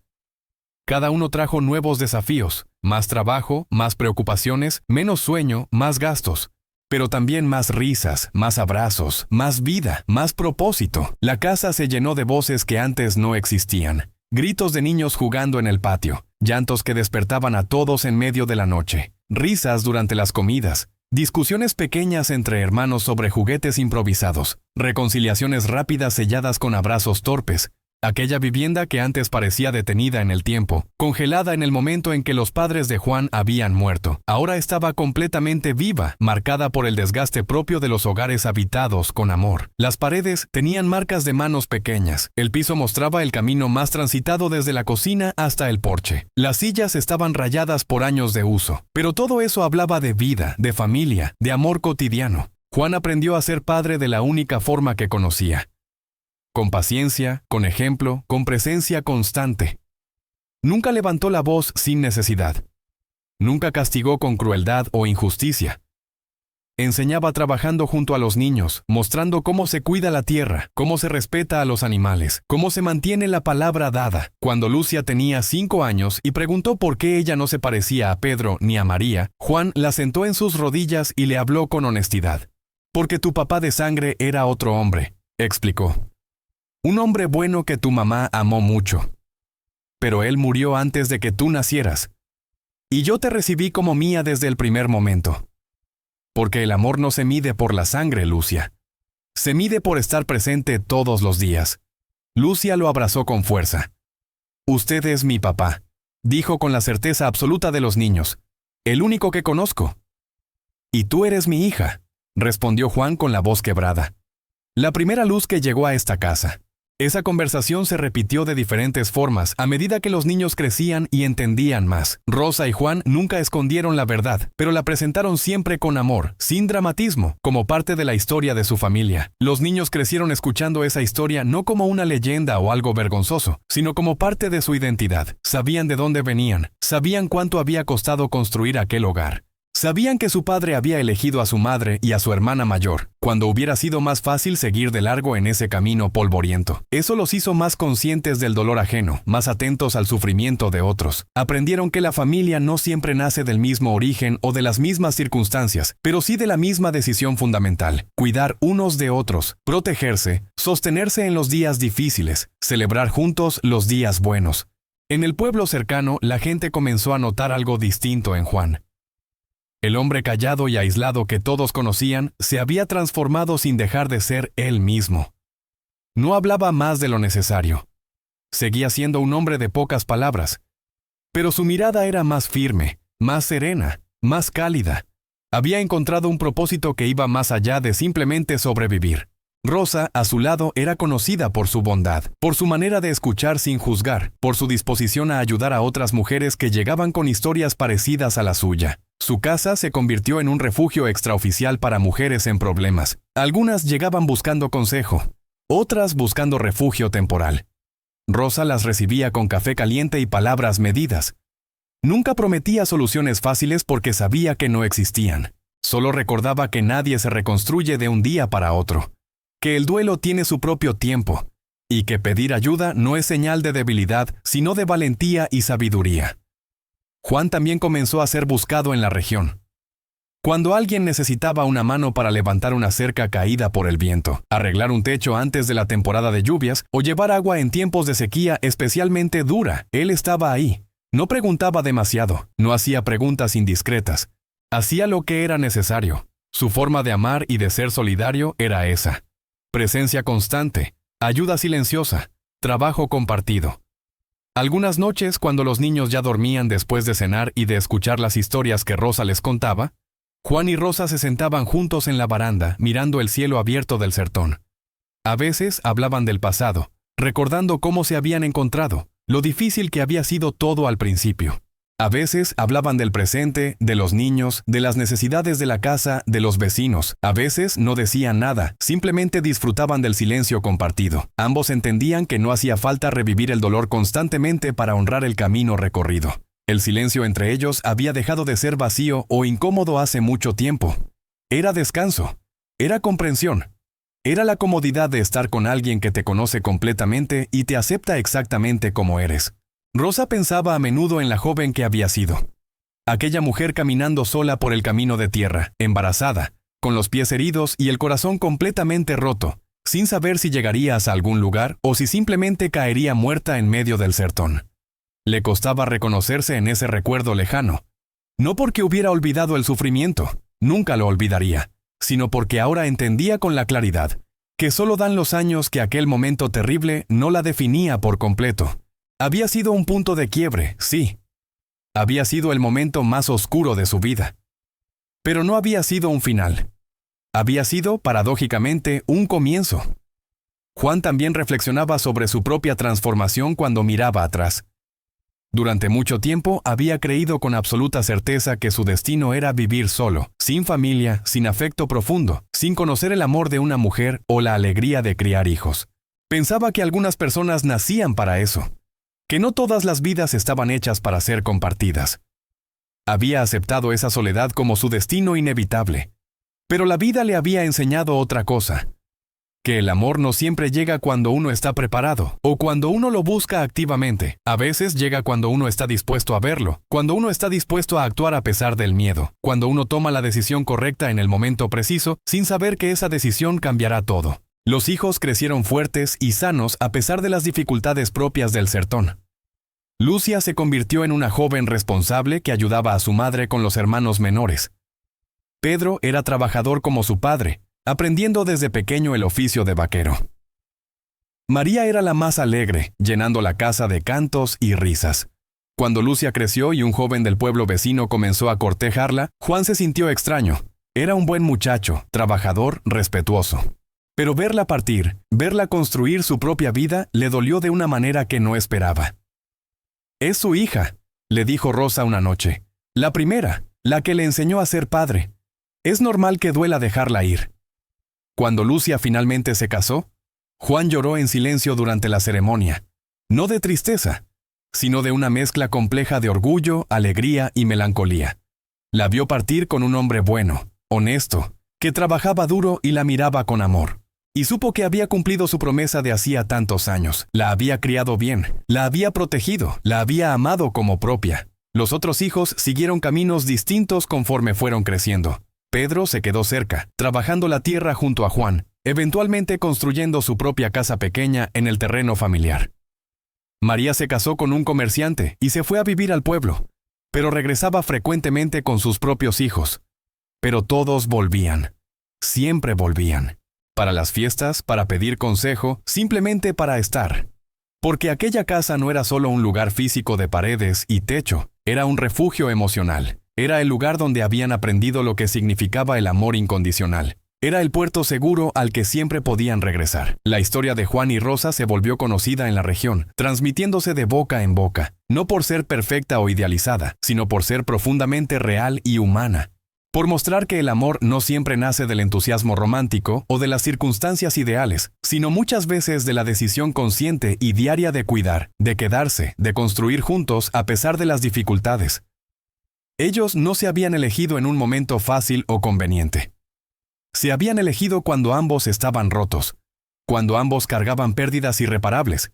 Cada uno trajo nuevos desafíos, más trabajo, más preocupaciones, menos sueño, más gastos, pero también más risas, más abrazos, más vida, más propósito. La casa se llenó de voces que antes no existían, gritos de niños jugando en el patio, llantos que despertaban a todos en medio de la noche, risas durante las comidas, discusiones pequeñas entre hermanos sobre juguetes improvisados, reconciliaciones rápidas selladas con abrazos torpes. Aquella vivienda que antes parecía detenida en el tiempo, congelada en el momento en que los padres de Juan habían muerto, ahora estaba completamente viva, marcada por el desgaste propio de los hogares habitados con amor. Las paredes tenían marcas de manos pequeñas, el piso mostraba el camino más transitado desde la cocina hasta el porche. Las sillas estaban rayadas por años de uso, pero todo eso hablaba de vida, de familia, de amor cotidiano. Juan aprendió a ser padre de la única forma que conocía. Con paciencia, con ejemplo, con presencia constante. Nunca levantó la voz sin necesidad. Nunca castigó con crueldad o injusticia. Enseñaba trabajando junto a los niños, mostrando cómo se cuida la tierra, cómo se respeta a los animales, cómo se mantiene la palabra dada. Cuando Lucia tenía 5 años y preguntó por qué ella no se parecía a Pedro ni a María, Juan la sentó en sus rodillas y le habló con honestidad. Porque tu papá de sangre era otro hombre, explicó. Un hombre bueno que tu mamá amó mucho. Pero él murió antes de que tú nacieras. Y yo te recibí como mía desde el primer momento. Porque el amor no se mide por la sangre, Lucia. Se mide por estar presente todos los días. Lucia lo abrazó con fuerza. Usted es mi papá, dijo con la certeza absoluta de los niños. El único que conozco. Y tú eres mi hija, respondió Juan con la voz quebrada. La primera luz que llegó a esta casa. Esa conversación se repitió de diferentes formas a medida que los niños crecían y entendían más. Rosa y Juan nunca escondieron la verdad, pero la presentaron siempre con amor, sin dramatismo, como parte de la historia de su familia. Los niños crecieron escuchando esa historia no como una leyenda o algo vergonzoso, sino como parte de su identidad. Sabían de dónde venían, sabían cuánto había costado construir aquel hogar. Sabían que su padre había elegido a su madre y a su hermana mayor, cuando hubiera sido más fácil seguir de largo en ese camino polvoriento. Eso los hizo más conscientes del dolor ajeno, más atentos al sufrimiento de otros. Aprendieron que la familia no siempre nace del mismo origen o de las mismas circunstancias, pero sí de la misma decisión fundamental: cuidar unos de otros, protegerse, sostenerse en los días difíciles, celebrar juntos los días buenos. En el pueblo cercano, la gente comenzó a notar algo distinto en Juan. El hombre callado y aislado que todos conocían se había transformado sin dejar de ser él mismo. No hablaba más de lo necesario. Seguía siendo un hombre de pocas palabras, pero su mirada era más firme, más serena, más cálida. Había encontrado un propósito que iba más allá de simplemente sobrevivir. Rosa, a su lado, era conocida por su bondad, por su manera de escuchar sin juzgar, por su disposición a ayudar a otras mujeres que llegaban con historias parecidas a la suya. Su casa se convirtió en un refugio extraoficial para mujeres en problemas. Algunas llegaban buscando consejo, otras buscando refugio temporal. Rosa las recibía con café caliente y palabras medidas. Nunca prometía soluciones fáciles porque sabía que no existían. Solo recordaba que nadie se reconstruye de un día para otro, que el duelo tiene su propio tiempo, y que pedir ayuda no es señal de debilidad, sino de valentía y sabiduría. Juan también comenzó a ser buscado en la región. Cuando alguien necesitaba una mano para levantar una cerca caída por el viento, arreglar un techo antes de la temporada de lluvias o llevar agua en tiempos de sequía especialmente dura, él estaba ahí. No preguntaba demasiado, no hacía preguntas indiscretas. Hacía lo que era necesario. Su forma de amar y de ser solidario era esa: presencia constante, ayuda silenciosa, trabajo compartido. Algunas noches, cuando los niños ya dormían después de cenar y de escuchar las historias que Rosa les contaba, Juan y Rosa se sentaban juntos en la baranda, mirando el cielo abierto del sertón. A veces hablaban del pasado, recordando cómo se habían encontrado, lo difícil que había sido todo al principio. A veces hablaban del presente, de los niños, de las necesidades de la casa, de los vecinos. A veces no decían nada, simplemente disfrutaban del silencio compartido. Ambos entendían que no hacía falta revivir el dolor constantemente para honrar el camino recorrido. El silencio entre ellos había dejado de ser vacío o incómodo hace mucho tiempo. Era descanso, era comprensión, era la comodidad de estar con alguien que te conoce completamente y te acepta exactamente como eres. Rosa pensaba a menudo en la joven que había sido. Aquella mujer caminando sola por el camino de tierra, embarazada, con los pies heridos y el corazón completamente roto, sin saber si llegarías a algún lugar o si simplemente caería muerta en medio del sertón. Le costaba reconocerse en ese recuerdo lejano. No porque hubiera olvidado el sufrimiento, nunca lo olvidaría, sino porque ahora entendía con la claridad que solo dan los años que aquel momento terrible no la definía por completo. Había sido un punto de quiebre, sí. Había sido el momento más oscuro de su vida. Pero no había sido un final. Había sido, paradójicamente, un comienzo. Juan también reflexionaba sobre su propia transformación cuando miraba atrás. Durante mucho tiempo había creído con absoluta certeza que su destino era vivir solo, sin familia, sin afecto profundo, sin conocer el amor de una mujer o la alegría de criar hijos. Pensaba que algunas personas nacían para eso, que no todas las vidas estaban hechas para ser compartidas. Había aceptado esa soledad como su destino inevitable. Pero la vida le había enseñado otra cosa: que el amor no siempre llega cuando uno está preparado, o cuando uno lo busca activamente. A veces llega cuando uno está dispuesto a verlo, cuando uno está dispuesto a actuar a pesar del miedo, cuando uno toma la decisión correcta en el momento preciso, sin saber que esa decisión cambiará todo. Los hijos crecieron fuertes y sanos a pesar de las dificultades propias del sertón. Lucia se convirtió en una joven responsable que ayudaba a su madre con los hermanos menores. Pedro era trabajador como su padre, aprendiendo desde pequeño el oficio de vaquero. María era la más alegre, llenando la casa de cantos y risas. Cuando Lucia creció y un joven del pueblo vecino comenzó a cortejarla, Juan se sintió extraño. Era un buen muchacho, trabajador, respetuoso. Pero verla partir, verla construir su propia vida, le dolió de una manera que no esperaba. «Es su hija», le dijo Rosa una noche. «La primera, la que le enseñó a ser padre. Es normal que duela dejarla ir». Cuando Lucia finalmente se casó, Juan lloró en silencio durante la ceremonia, no de tristeza, sino de una mezcla compleja de orgullo, alegría y melancolía. La vio partir con un hombre bueno, honesto, que trabajaba duro y la miraba con amor. Y supo que había cumplido su promesa de hacía tantos años. La había criado bien, la había protegido, la había amado como propia. Los otros hijos siguieron caminos distintos conforme fueron creciendo. Pedro se quedó cerca, trabajando la tierra junto a Juan, eventualmente construyendo su propia casa pequeña en el terreno familiar. María se casó con un comerciante y se fue a vivir al pueblo, pero regresaba frecuentemente con sus propios hijos. Pero todos volvían, siempre volvían, para las fiestas, para pedir consejo, simplemente para estar. Porque aquella casa no era solo un lugar físico de paredes y techo, era un refugio emocional. Era el lugar donde habían aprendido lo que significaba el amor incondicional. Era el puerto seguro al que siempre podían regresar. La historia de Juan y Rosa se volvió conocida en la región, transmitiéndose de boca en boca, no por ser perfecta o idealizada, sino por ser profundamente real y humana. Por mostrar que el amor no siempre nace del entusiasmo romántico o de las circunstancias ideales, sino muchas veces de la decisión consciente y diaria de cuidar, de quedarse, de construir juntos a pesar de las dificultades. Ellos no se habían elegido en un momento fácil o conveniente. Se habían elegido cuando ambos estaban rotos, cuando ambos cargaban pérdidas irreparables,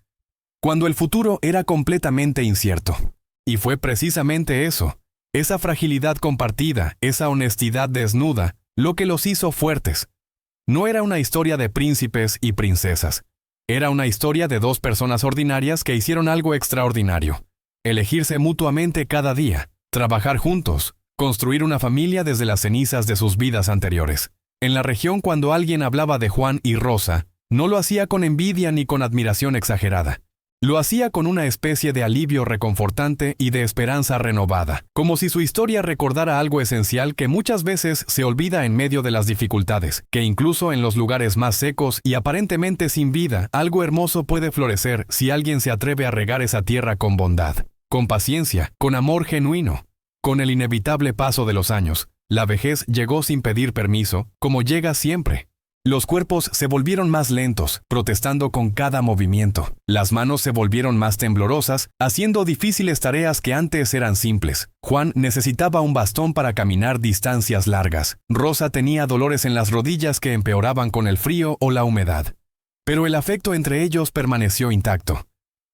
cuando el futuro era completamente incierto. Y fue precisamente eso, esa fragilidad compartida, esa honestidad desnuda, lo que los hizo fuertes. No era una historia de príncipes y princesas. Era una historia de dos personas ordinarias que hicieron algo extraordinario. Elegirse mutuamente cada día, trabajar juntos, construir una familia desde las cenizas de sus vidas anteriores. En la región, cuando alguien hablaba de Juan y Rosa, no lo hacía con envidia ni con admiración exagerada. Lo hacía con una especie de alivio reconfortante y de esperanza renovada, como si su historia recordara algo esencial que muchas veces se olvida en medio de las dificultades, que incluso en los lugares más secos y aparentemente sin vida, algo hermoso puede florecer si alguien se atreve a regar esa tierra con bondad, con paciencia, con amor genuino. Con el inevitable paso de los años, la vejez llegó sin pedir permiso, como llega siempre. Los cuerpos se volvieron más lentos, protestando con cada movimiento. Las manos se volvieron más temblorosas, haciendo difíciles tareas que antes eran simples. Juan necesitaba un bastón para caminar distancias largas. Rosa tenía dolores en las rodillas que empeoraban con el frío o la humedad. Pero el afecto entre ellos permaneció intacto.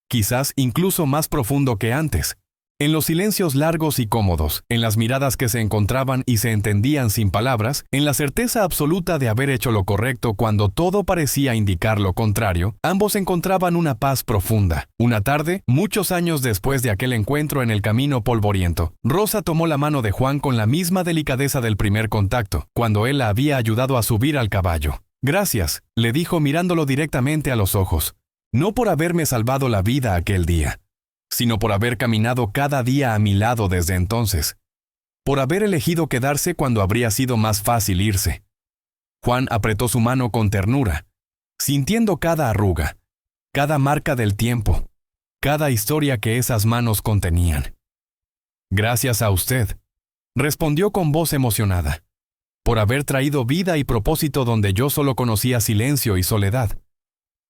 Quizás incluso más profundo que antes. En los silencios largos y cómodos, en las miradas que se encontraban y se entendían sin palabras, en la certeza absoluta de haber hecho lo correcto cuando todo parecía indicar lo contrario, ambos encontraban una paz profunda. Una tarde, muchos años después de aquel encuentro en el camino polvoriento, Rosa tomó la mano de Juan con la misma delicadeza del primer contacto, cuando él la había ayudado a subir al caballo. «Gracias», le dijo mirándolo directamente a los ojos, «no por haberme salvado la vida aquel día, sino por haber caminado cada día a mi lado desde entonces, por haber elegido quedarse cuando habría sido más fácil irse». Juan apretó su mano con ternura, sintiendo cada arruga, cada marca del tiempo, cada historia que esas manos contenían. «Gracias a usted», respondió con voz emocionada, «por haber traído vida y propósito donde yo solo conocía silencio y soledad,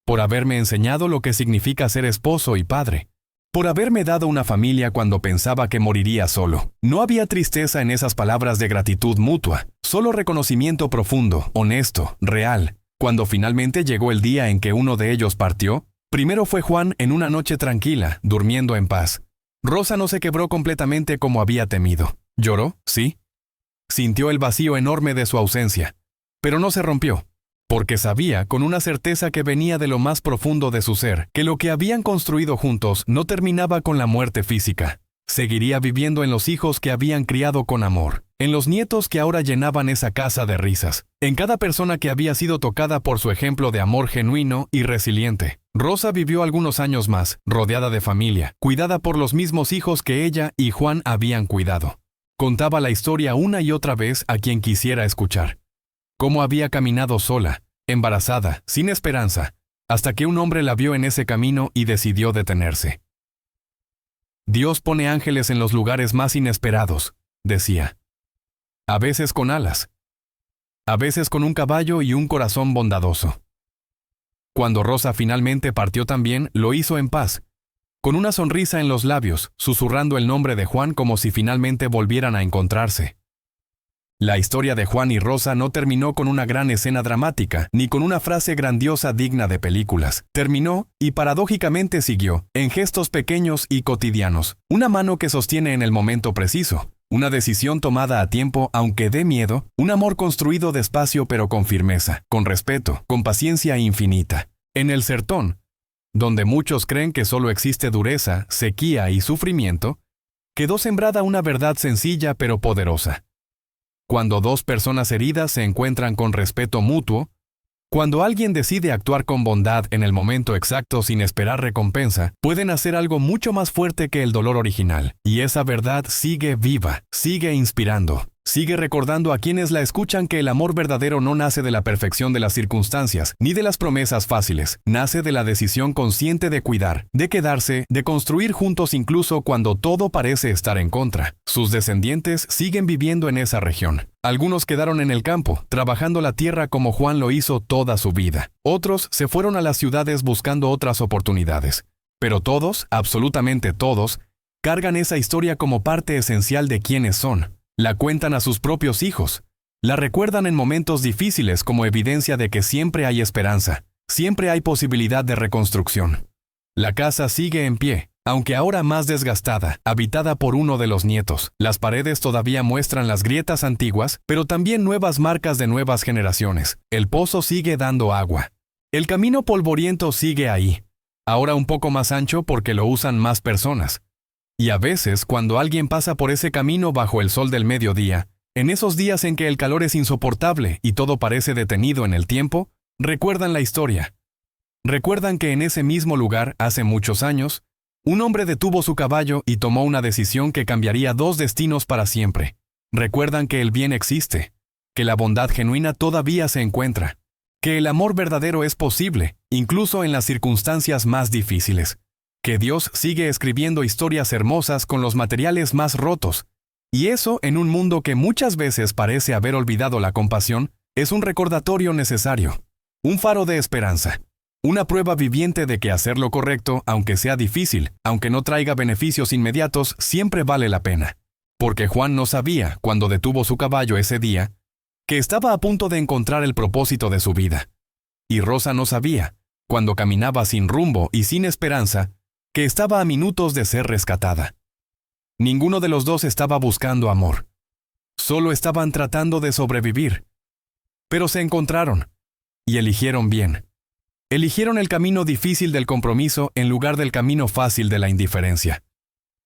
por haberme enseñado lo que significa ser esposo y padre, por haberme dado una familia cuando pensaba que moriría solo». No había tristeza en esas palabras de gratitud mutua, solo reconocimiento profundo, honesto, real. Cuando finalmente llegó el día en que uno de ellos partió, primero fue Juan en una noche tranquila, durmiendo en paz. Rosa no se quebró completamente como había temido. ¿Lloró? Sí. Sintió el vacío enorme de su ausencia, pero no se rompió. Porque sabía, con una certeza que venía de lo más profundo de su ser, que lo que habían construido juntos no terminaba con la muerte física. Seguiría viviendo en los hijos que habían criado con amor, en los nietos que ahora llenaban esa casa de risas, en cada persona que había sido tocada por su ejemplo de amor genuino y resiliente. Rosa vivió algunos años más, rodeada de familia, cuidada por los mismos hijos que ella y Juan habían cuidado. Contaba la historia una y otra vez a quien quisiera escuchar. Cómo había caminado sola, embarazada, sin esperanza, hasta que un hombre la vio en ese camino y decidió detenerse. «Dios pone ángeles en los lugares más inesperados», decía. A veces con alas, a veces con un caballo y un corazón bondadoso. Cuando Rosa finalmente partió también, lo hizo en paz, con una sonrisa en los labios, susurrando el nombre de Juan como si finalmente volvieran a encontrarse. La historia de Juan y Rosa no terminó con una gran escena dramática, ni con una frase grandiosa digna de películas. Terminó, y paradójicamente siguió, en gestos pequeños y cotidianos. Una mano que sostiene en el momento preciso. Una decisión tomada a tiempo aunque dé miedo. Un amor construido despacio pero con firmeza, con respeto, con paciencia infinita. En el sertón, donde muchos creen que solo existe dureza, sequía y sufrimiento, quedó sembrada una verdad sencilla pero poderosa. Cuando dos personas heridas se encuentran con respeto mutuo, cuando alguien decide actuar con bondad en el momento exacto sin esperar recompensa, pueden hacer algo mucho más fuerte que el dolor original. Y esa verdad sigue viva, sigue inspirando, sigue recordando a quienes la escuchan que el amor verdadero no nace de la perfección de las circunstancias, ni de las promesas fáciles. Nace de la decisión consciente de cuidar, de quedarse, de construir juntos incluso cuando todo parece estar en contra. Sus descendientes siguen viviendo en esa región. Algunos quedaron en el campo, trabajando la tierra como Juan lo hizo toda su vida. Otros se fueron a las ciudades buscando otras oportunidades. Pero todos, absolutamente todos, cargan esa historia como parte esencial de quiénes son. La cuentan a sus propios hijos. La recuerdan en momentos difíciles como evidencia de que siempre hay esperanza, siempre hay posibilidad de reconstrucción. La casa sigue en pie, aunque ahora más desgastada, habitada por uno de los nietos. Las paredes todavía muestran las grietas antiguas, pero también nuevas marcas de nuevas generaciones. El pozo sigue dando agua. El camino polvoriento sigue ahí, ahora un poco más ancho porque lo usan más personas. Y a veces, cuando alguien pasa por ese camino bajo el sol del mediodía, en esos días en que el calor es insoportable y todo parece detenido en el tiempo, recuerdan la historia. Recuerdan que en ese mismo lugar, hace muchos años, un hombre detuvo su caballo y tomó una decisión que cambiaría dos destinos para siempre. Recuerdan que el bien existe, que la bondad genuina todavía se encuentra, que el amor verdadero es posible, incluso en las circunstancias más difíciles, que Dios sigue escribiendo historias hermosas con los materiales más rotos, y eso en un mundo que muchas veces parece haber olvidado la compasión, es un recordatorio necesario, un faro de esperanza. Una prueba viviente de que hacer lo correcto, aunque sea difícil, aunque no traiga beneficios inmediatos, siempre vale la pena. Porque Juan no sabía, cuando detuvo su caballo ese día, que estaba a punto de encontrar el propósito de su vida. Y Rosa no sabía, cuando caminaba sin rumbo y sin esperanza, que estaba a minutos de ser rescatada. Ninguno de los dos estaba buscando amor. Solo estaban tratando de sobrevivir. Pero se encontraron, y eligieron bien. Eligieron el camino difícil del compromiso en lugar del camino fácil de la indiferencia.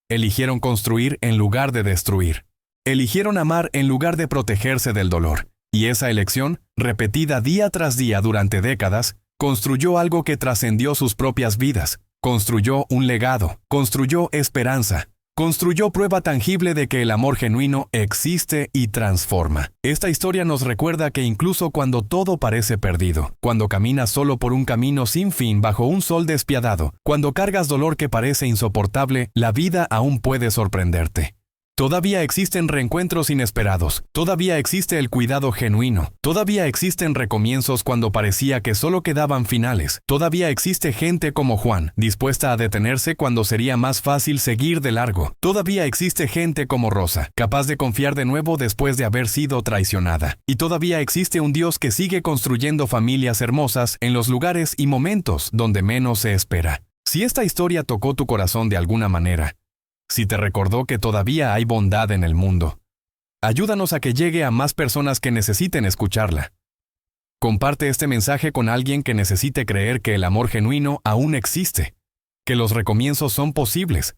Eligieron construir en lugar de destruir. Eligieron amar en lugar de protegerse del dolor. Y esa elección, repetida día tras día durante décadas, construyó algo que trascendió sus propias vidas. Construyó un legado, construyó esperanza. Construyó prueba tangible de que el amor genuino existe y transforma. Esta historia nos recuerda que incluso cuando todo parece perdido, cuando caminas solo por un camino sin fin bajo un sol despiadado, cuando cargas dolor que parece insoportable, la vida aún puede sorprenderte. Todavía existen reencuentros inesperados, todavía existe el cuidado genuino, todavía existen recomienzos cuando parecía que solo quedaban finales, todavía existe gente como Juan, dispuesta a detenerse cuando sería más fácil seguir de largo, todavía existe gente como Rosa, capaz de confiar de nuevo después de haber sido traicionada, y todavía existe un Dios que sigue construyendo familias hermosas en los lugares y momentos donde menos se espera. Si esta historia tocó tu corazón de alguna manera, si te recordó que todavía hay bondad en el mundo, ayúdanos a que llegue a más personas que necesiten escucharla. Comparte este mensaje con alguien que necesite creer que el amor genuino aún existe, que los recomienzos son posibles,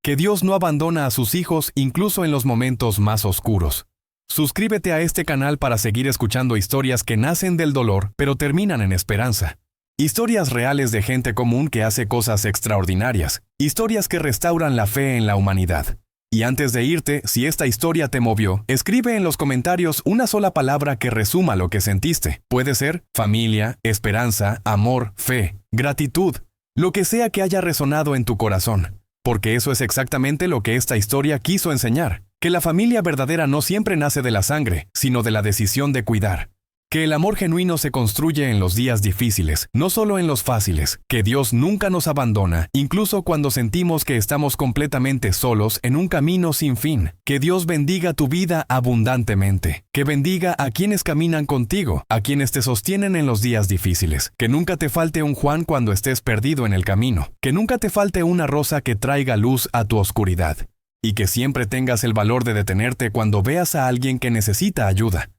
que Dios no abandona a sus hijos incluso en los momentos más oscuros. Suscríbete a este canal para seguir escuchando historias que nacen del dolor pero terminan en esperanza. Historias reales de gente común que hace cosas extraordinarias. Historias que restauran la fe en la humanidad. Y antes de irte, si esta historia te movió, escribe en los comentarios una sola palabra que resuma lo que sentiste. Puede ser familia, esperanza, amor, fe, gratitud, lo que sea que haya resonado en tu corazón. Porque eso es exactamente lo que esta historia quiso enseñar. Que la familia verdadera no siempre nace de la sangre, sino de la decisión de cuidar. Que el amor genuino se construye en los días difíciles, no solo en los fáciles. Que Dios nunca nos abandona, incluso cuando sentimos que estamos completamente solos en un camino sin fin. Que Dios bendiga tu vida abundantemente. Que bendiga a quienes caminan contigo, a quienes te sostienen en los días difíciles. Que nunca te falte un Juan cuando estés perdido en el camino. Que nunca te falte una rosa que traiga luz a tu oscuridad. Y que siempre tengas el valor de detenerte cuando veas a alguien que necesita ayuda.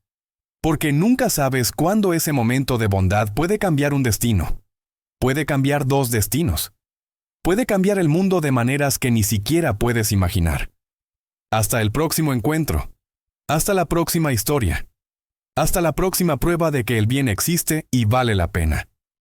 Porque nunca sabes cuándo ese momento de bondad puede cambiar un destino. Puede cambiar 2 destinos. Puede cambiar el mundo de maneras que ni siquiera puedes imaginar. Hasta el próximo encuentro. Hasta la próxima historia. Hasta la próxima prueba de que el bien existe y vale la pena.